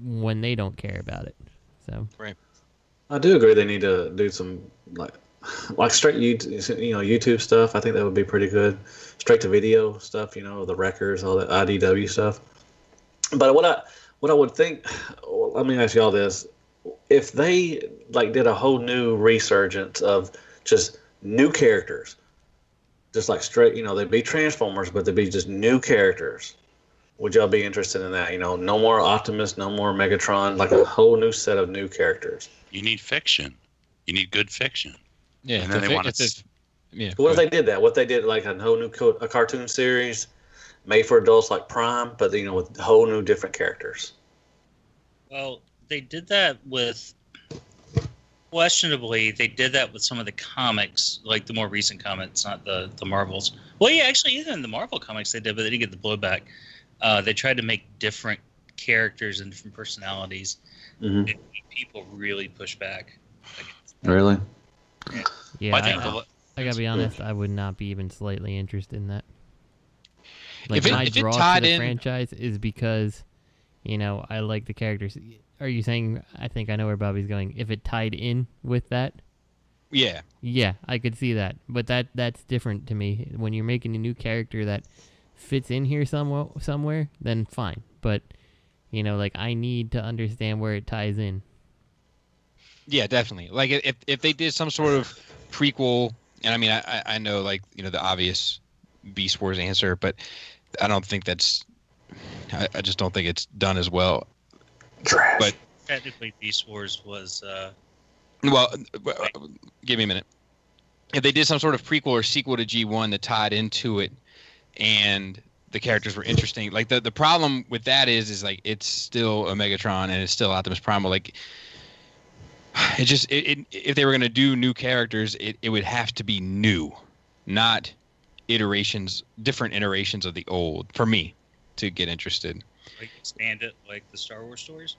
when they don't care about it. So right. I do agree they need to do some like straight YouTube stuff. I think that would be pretty good. Straight to video stuff, the records, all that IDW stuff. But what I would think, let me ask y'all this: if they did a whole new resurgence of just new characters, just like straight, they'd be Transformers, but they'd be just new characters. Would y'all be interested in that? No more Optimus, no more Megatron, like a whole new set of new characters. You need fiction. You need good fiction. Yeah, and then they want to. Yeah. What if they did that? What they did, like a whole new a cartoon series made for adults like Prime, but with whole new different characters. Well, they did that with. Questionably, they did that with some of the comics, like the more recent comics, not the Marvels. Well, yeah, actually, even in the Marvel comics they did, but they didn't get the blowback. They tried to make different characters and different personalities. Mm-hmm. And people really push back. Really? Yeah, I gotta be honest, I would not be even slightly interested in that. Like, my draw to the franchise is because, I like the characters. Are you saying, I think I know where Bobby's going, if it tied in with that? Yeah. Yeah, I could see that. But that's different to me. When you're making a new character that fits in here somewhere, then fine. But, I need to understand where it ties in. Yeah, definitely. Like, if they did some sort of prequel, and I mean, I know, the obvious Beast Wars answer, but I don't think that's, I just don't think it's done as well. Trash. But technically, Beast Wars was. Well, give me a minute. If they did some sort of prequel or sequel to G1 that tied into it, and the characters were interesting, like the problem with that is like it's still a Megatron and it's still Optimus Prime. Like, if they were going to do new characters, it would have to be new, not different iterations of the old. For me, to get interested. Like expand it like the Star Wars stories.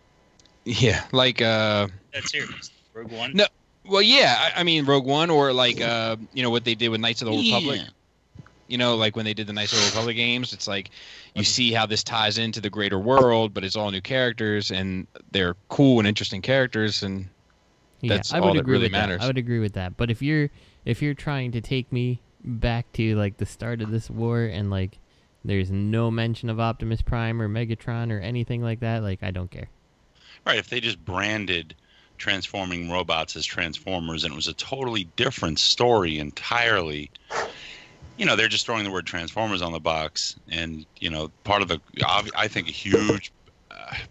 Yeah, like That series, Rogue One. No, well, yeah, I mean Rogue One, or like what they did with Knights of the Old Republic. Like when they did the Knights of the Old Republic games, it's like you see how this ties into the greater world, but it's all new characters and they're cool and interesting characters, and that's all that really matters. I would agree with that. But if you're trying to take me back to like the start of this war and like there's no mention of Optimus Prime or Megatron or anything like that, like I don't care. Right, if they just branded transforming robots as Transformers and it was a totally different story entirely. They're just throwing the word Transformers on the box, and part of I think a huge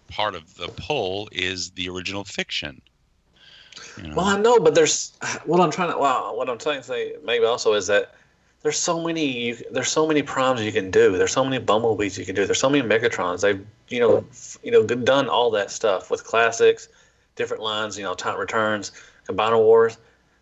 part of the pull is the original fiction. Well, I know, but there's what I'm trying to say maybe also is that there's so many Primes you can do. There's so many Bumblebees you can do. There's so many Megatrons. They've done all that stuff with classics, different lines. Time Returns, Combiner Wars.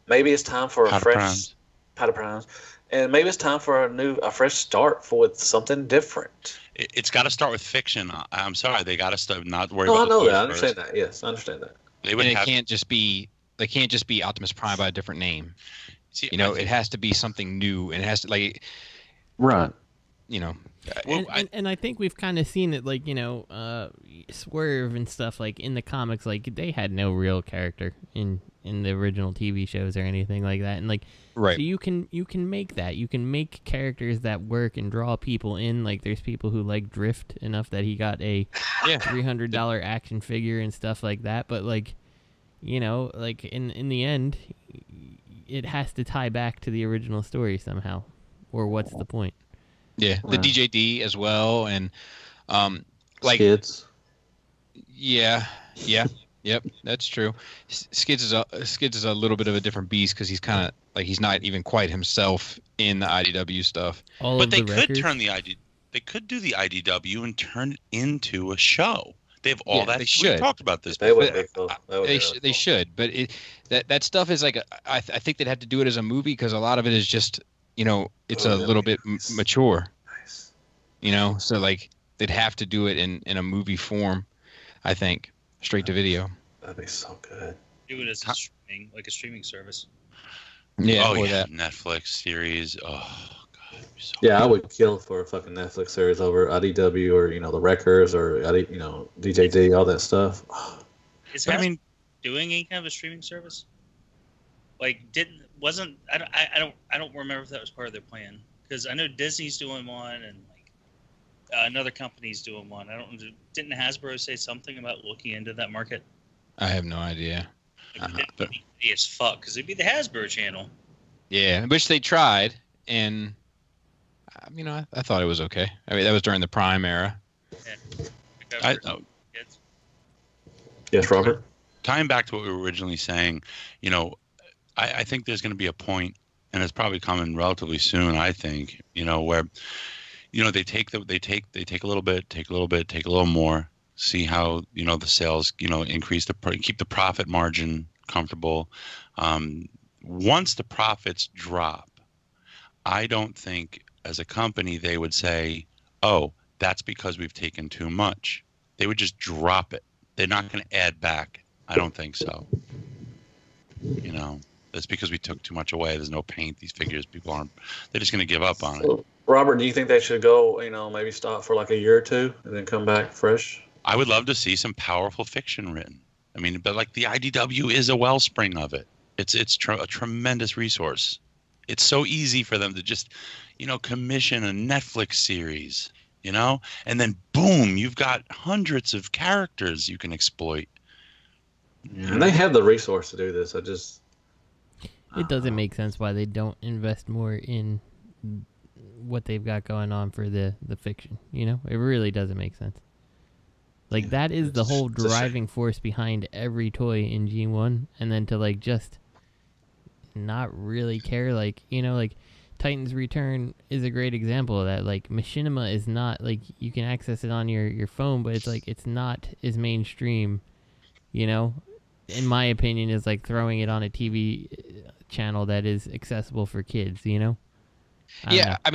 Maybe it's time for a fresh Powder Primes. And maybe it's time for a fresh start with something different. It's got to start with fiction. I'm sorry, they got to start not worry I about. know that. I understand that. Yes, I understand that. They can't just be Optimus Prime by a different name. See, it has to be something new, and it has to right. And I think we've kind of seen it, like Swerve and stuff, like in the comics, like they had no real character in the original TV shows or anything like that, and like right. So you can make that. You can make characters that work and draw people in. Like there's people who like Drift enough that he got a $300 action figure and stuff like that. But like like in the end, it has to tie back to the original story somehow, or what's the point? Yeah, the DJD as well, and Skids. Yeah, yep, that's true. Skids is a little bit of a different beast because he's kind of like he's not even quite himself in the IDW stuff. But they could turn they could do the IDW and turn it into a show. They have all that. They should. We talked about this. They should, but that stuff is like I think they'd have to do it as a movie because a lot of it is just it's a little bit mature. Nice. So like they'd have to do it in a movie form. I think straight to video. That'd be so good. Do it as a streaming service. Yeah. Oh yeah. That Netflix series. Oh god. So I would kill for a fucking Netflix series over IDW or the Wreckers or DJD, all that stuff. Is Hasbro doing any kind of a streaming service? Like I don't remember if that was part of their plan, because I know Disney's doing one and like another company's doing one. Didn't Hasbro say something about looking into that market? I have no idea. It'd be as fuck because it'd be the Hasbro channel. Yeah, which they tried, and I thought it was okay. I mean, that was during the Prime era. Yeah. Yes, Robert. Tying back to what we were originally saying, I think there's going to be a point, and it's probably coming relatively soon. I think, where, they take a little bit, take a little more, see how the sales, increase keep the profit margin comfortable. Once the profits drop, I don't think as a company they would say, "Oh, that's because we've taken too much." They would just drop it. They're not going to add back. I don't think so. That's because we took too much away. There's no paint. These figures, they're just going to give up on it. Robert, do you think they should go, maybe stop for like a year or two and then come back fresh? I would love to see some powerful fiction written. But like the IDW is a wellspring of it. It's a tremendous resource. It's so easy for them to just, commission a Netflix series, and then boom, you've got hundreds of characters you can exploit. Yeah, and they have the resource to do this. It doesn't make sense why they don't invest more in what they've got going on for the fiction. It really doesn't make sense. Like that is the whole driving force behind every toy in G1, and then to like just not really care, like Titan's Return is a great example of that. Like Machinima is not like you can access it on your phone, but it's like it's not as mainstream. In my opinion, is like throwing it on a TV channel that is accessible for kids. I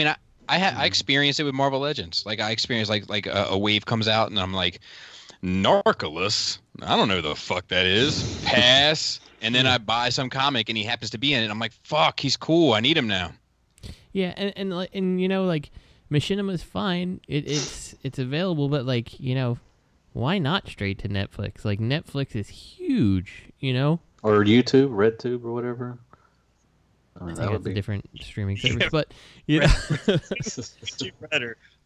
I experienced it with Marvel Legends. Like I experienced like a wave comes out and I'm like, Narcolis? I don't know who the fuck that is. Pass. And then I buy some comic and he happens to be in it. I'm like, fuck, he's cool. I need him now. Yeah, and you know, like Machinima's fine. It's available, but like, you know, why not straight to Netflix? Like Netflix is huge, you know? Or YouTube, RedTube, or whatever. I think that's a different streaming service, but you know.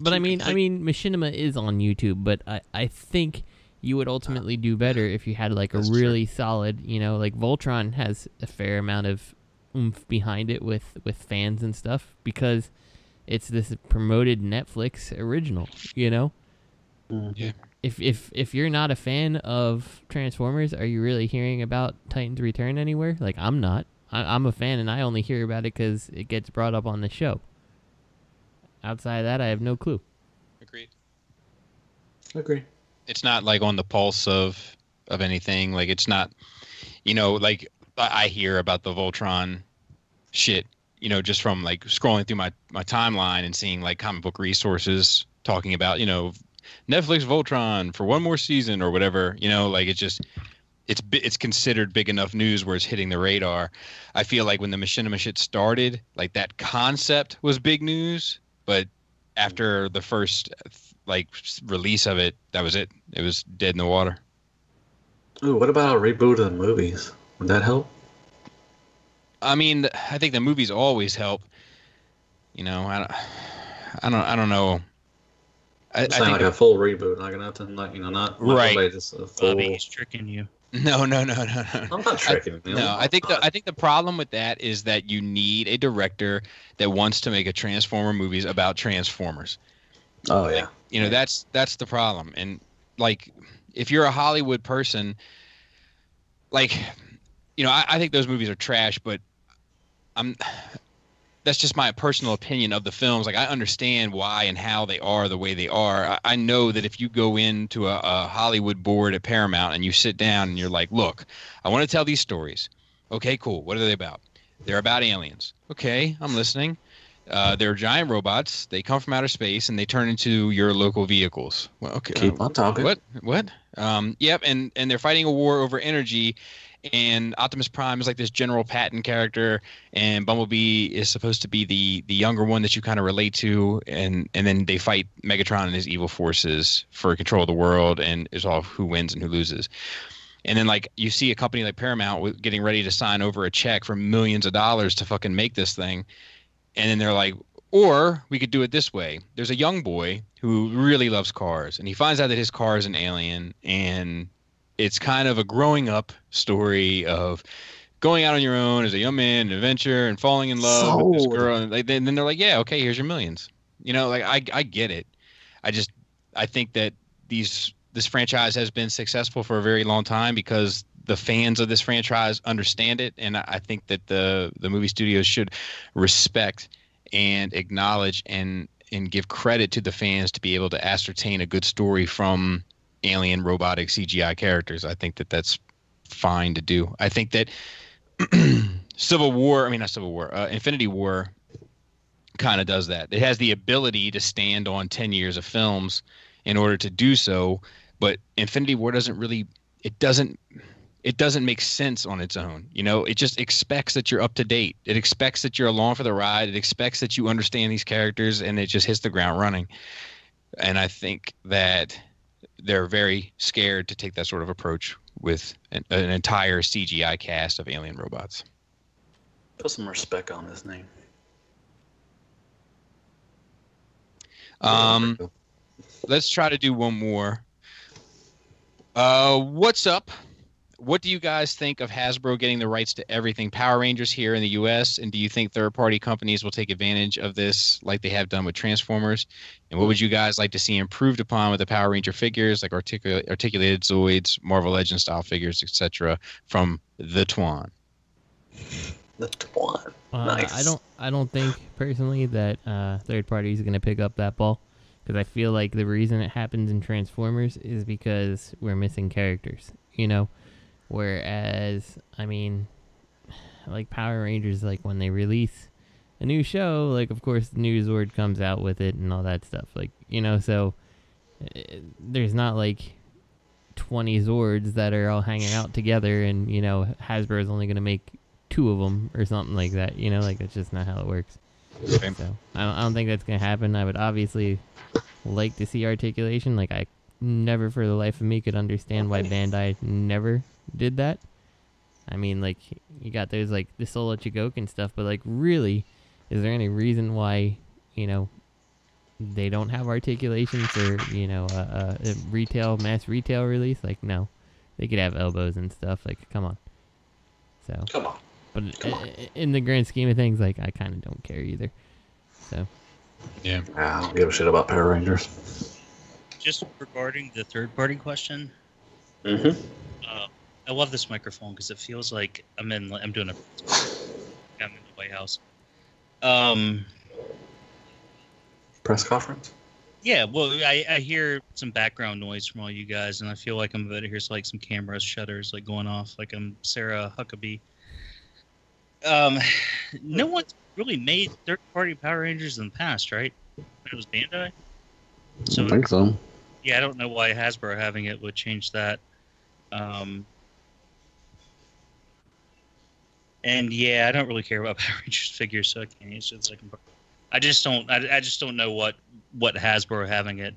But I mean, Machinima is on YouTube, but I think you would ultimately do better if you had like a really solid, you know, like Voltron has a fair amount of oomph behind it with fans and stuff because it's this promoted Netflix original, you know. Yeah. If you're not a fan of Transformers, are you really hearing about Titan's Return anywhere? Like I'm not. I'm a fan, and I only hear about it because it gets brought up on the show. Outside of that, I have no clue. Agreed. Agree. It's not like on the pulse of anything. Like it's not, you know, like I hear about the Voltron shit, you know, just from like scrolling through my timeline and seeing like comic book resources talking about, you know, Netflix Voltron for one more season or whatever, you know, like it's just. It's considered big enough news where it's hitting the radar. I feel like when the Machinima shit started, like that concept was big news, but after the first like release of it, that was it. It was dead in the water. Ooh, what about a reboot of the movies? Would that help? I mean, I think the movies always help. You know, I don't know. I think like a full reboot, like nothing, like you know, not right. Just a full... Bobby, he's tricking you. No. I'm not tricking you. No, I think the problem with that is that you need a director that wants to make a Transformer movies about Transformers. Oh yeah. Like, you know, that's the problem. And like if you're a Hollywood person, like, you know, I think those movies are trash, but that's just my personal opinion of the films. Like I understand why and how they are the way they are. I know that if you go into a Hollywood board at Paramount and you sit down and you're like, look, I want to tell these stories. Okay, cool. What are they about? They're about aliens. Okay, I'm listening. They're giant robots. They come from outer space and they turn into your local vehicles. Well, okay. Keep on talking. What? Yep. And they're fighting a war over energy. And Optimus Prime is like this General Patton character, and Bumblebee is supposed to be the younger one that you kind of relate to, and then they fight Megatron and his evil forces for control of the world, and it's all who wins and who loses. And then like you see a company like Paramount getting ready to sign over a check for millions of dollars to fucking make this thing, and then they're like, or we could do it this way. There's a young boy who really loves cars, and he finds out that his car is an alien, and it's kind of a growing up story of going out on your own as a young man, an adventure, and falling in love with this girl. And then they're like, yeah, okay, here's your millions. You know, like I get it. I think that this franchise has been successful for a very long time because the fans of this franchise understand it. And I think that the movie studios should respect and acknowledge and give credit to the fans to be able to ascertain a good story from alien robotic CGI characters. I think that that's fine to do. I think that Infinity War kind of does that. It has the ability to stand on 10 years of films in order to do so, but Infinity War doesn't make sense on its own. You know, it just expects that you're up to date. It expects that you're along for the ride. It expects that you understand these characters, and it just hits the ground running. And I think that they're very scared to take that sort of approach with an entire CGI cast of alien robots. Put some respect on his name. Let's try to do one more. What's up? What do you guys think of Hasbro getting the rights to everything Power Rangers here in the U.S.? And do you think third-party companies will take advantage of this like they have done with Transformers? And what would you guys like to see improved upon with the Power Ranger figures, like articulated Zoids, Marvel Legends style figures, etc., from the Twan? The Twan. Nice. I don't think personally that third parties are going to pick up that ball, because I feel like the reason it happens in Transformers is because we're missing characters, you know. Whereas, I mean, like Power Rangers, like when they release a new show, like, of course, the new Zord comes out with it and all that stuff. Like, so there's not, like, 20 Zords that are all hanging out together and, Hasbro is only going to make 2 of them or something like that. Like, that's just not how it works. So I don't think that's going to happen. I would obviously like to see articulation. Like, I never for the life of me could understand why Bandai never did that. I mean, like, you got those, like, the Soul of Chigok and stuff, but, like, really, is there any reason why, they don't have articulation for, a mass retail release? Like, no. They could have elbows and stuff. Like, come on. So. Come on. But in the grand scheme of things, like, I kind of don't care either. So. Yeah. I don't give a shit about Power Rangers. Just regarding the third-party question. Mm-hmm. I love this microphone because it feels like I'm doing I'm in the White House. Press conference? Yeah, well, I hear some background noise from all you guys, and I feel like I'm about to hear like some camera shutters like going off, like I'm Sarah Huckabee. No one's really made third-party Power Rangers in the past, right? It was Bandai. So, I think so. Yeah, I don't know why Hasbro having it would change that. And yeah, I don't really care about Power Rangers figures, so I can't answer the second part. I just don't know what Hasbro having it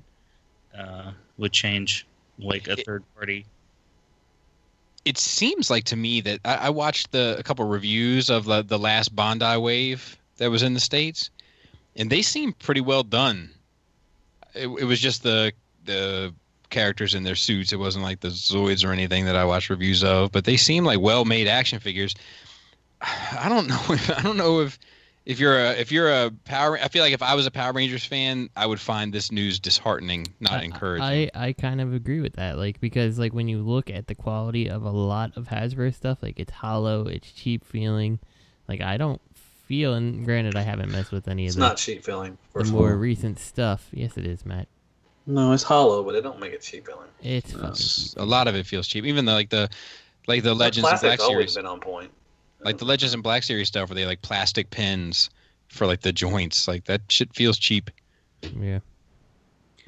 would change, like a third party. It seems like to me that I watched a couple reviews of the last Bandai wave that was in the States, and they seemed pretty well done. It was just the characters in their suits. It wasn't like the Zoids or anything that I watched reviews of, but they seem like well-made action figures. I don't know if you're a Power. I feel like if I was a Power Rangers fan, I would find this news disheartening, not encouraging. I kind of agree with that, like, because like when you look at the quality of a lot of Hasbro stuff, like it's hollow, it's cheap feeling. Like I don't feel, and granted, I haven't messed with any of it's not cheap feeling. The more recent stuff. Yes, it is, Matt. No, it's hollow, but it don't make it cheap feeling. It's fucking cheap. A lot of it feels cheap, even though like the Legends and Black series. Been on point. Like the Legends and Black series stuff, where they like plastic pins for like the joints, like that shit feels cheap. Yeah.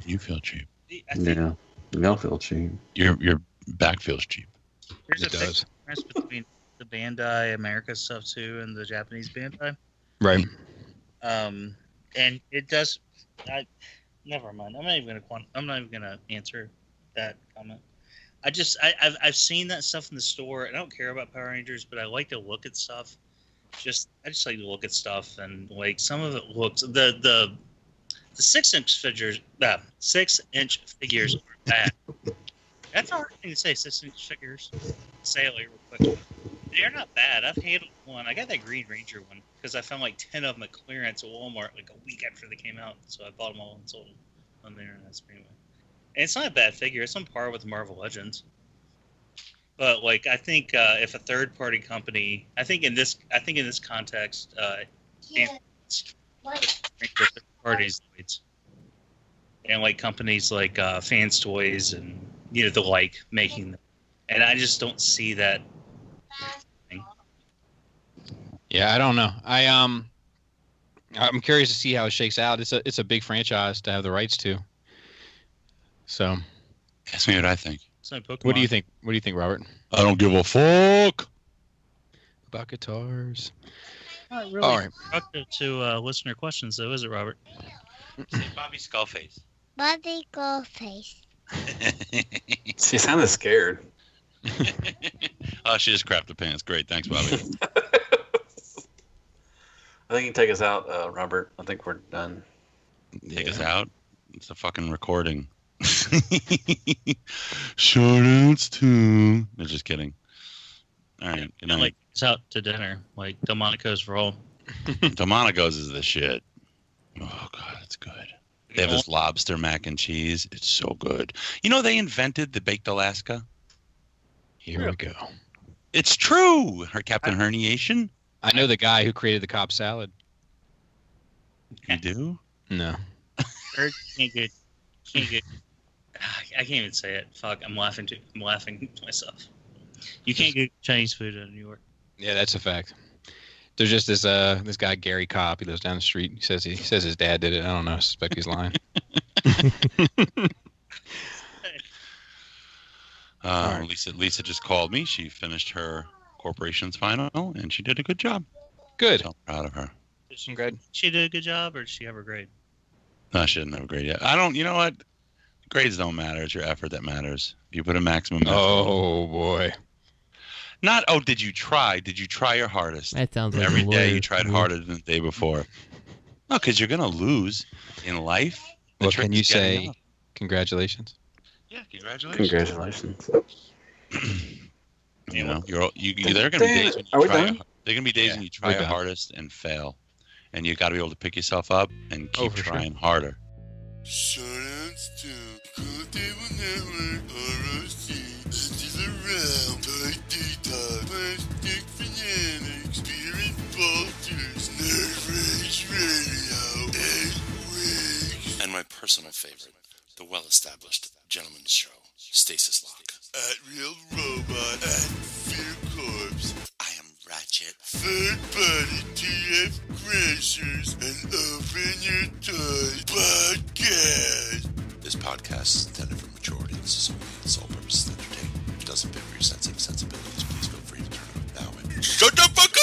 You feel cheap. Yeah, y'all feel cheap. Your back feels cheap. There's a big difference between the Bandai America stuff too and the Japanese Bandai. Right. And it does. Never mind. I'm not even gonna answer that comment. I've seen that stuff in the store. I don't care about Power Rangers, but I like to look at stuff. I just like to look at stuff, and like some of it looks the 6-inch figures. 6-inch figures are bad. That's a hard thing to say. 6-inch figures. Say it like real quick. They're not bad. I've handled one. I got that Green Ranger one because I found like 10 of them at clearance at Walmart like a week after they came out. So I bought them all and sold them on the internet. Anyway. And it's not a bad figure. It's on par with Marvel Legends. But like, I think if a third-party company, I think in this context, parties, and like companies like Fans Toys and the like making them, and I just don't see that. Yeah, I don't know. I'm curious to see how it shakes out. It's a big franchise to have the rights to. So, ask me what I think. What do you think? What do you think, Robert? I don't give a fuck about guitars. Not really all right. Productive to listener questions, though, is it, Robert? Say Bobby Skullface. Bobby Skullface. She sounded scared. Oh, she just crapped the pants. Great, thanks, Bobby. I think you can take us out, Robert. I think we're done. Take us out? It's a fucking recording. Shardouts too. They're just kidding. All right, good night. Like it's out to dinner, like Delmonico's roll. Delmonico's is the shit. Oh god, it's good. They have this lobster mac and cheese. It's so good. They invented the baked Alaska. Here we go. It's true. Her Captain Herniation. I know the guy who created the Cobb salad. You do? No. Can't get. I can't even say it. Fuck, I'm laughing to myself. You can't get Chinese food in New York. Yeah, that's a fact. There's just this guy Gary Cobb. He lives down the street. He says his dad did it. I don't know. I suspect he's lying. Lisa just called me. She finished her corporation's final, and she did a good job. Good. So I'm proud of her. She did a good job, or did she have a grade? No, she didn't have a grade yet. I don't. You know what? Grades don't matter. It's your effort that matters. You put a maximum effort. Oh boy. Not. Oh, did you try? Did you try your hardest? That sounds like every day you tried harder than the day before. No, because you're gonna lose in life. Well, can you say congratulations? Yeah, congratulations. Congratulations. You know, there are gonna be days when you try. There are gonna be days when you try your hardest and fail, and you got to be able to pick yourself up and keep trying harder. Shardouts to Cool Table Network, ROC, Edges Around, Toy Detox, Plastic Fanatics, Spirit Vultures, Nerve Rage Radio, 8 Weeks. And my personal favorite, the well-established Gentleman's Show, Stasis Lock. At Real Robot, at Fear Corpse. I am Ratchet. Third Party TF Crashers, and Open Your Toys Podcast. This podcast is intended for mature audiences only. The sole purpose is to entertain. If it doesn't fit with your sensitive sensibilities, please feel free to turn it off now. Shut the fuck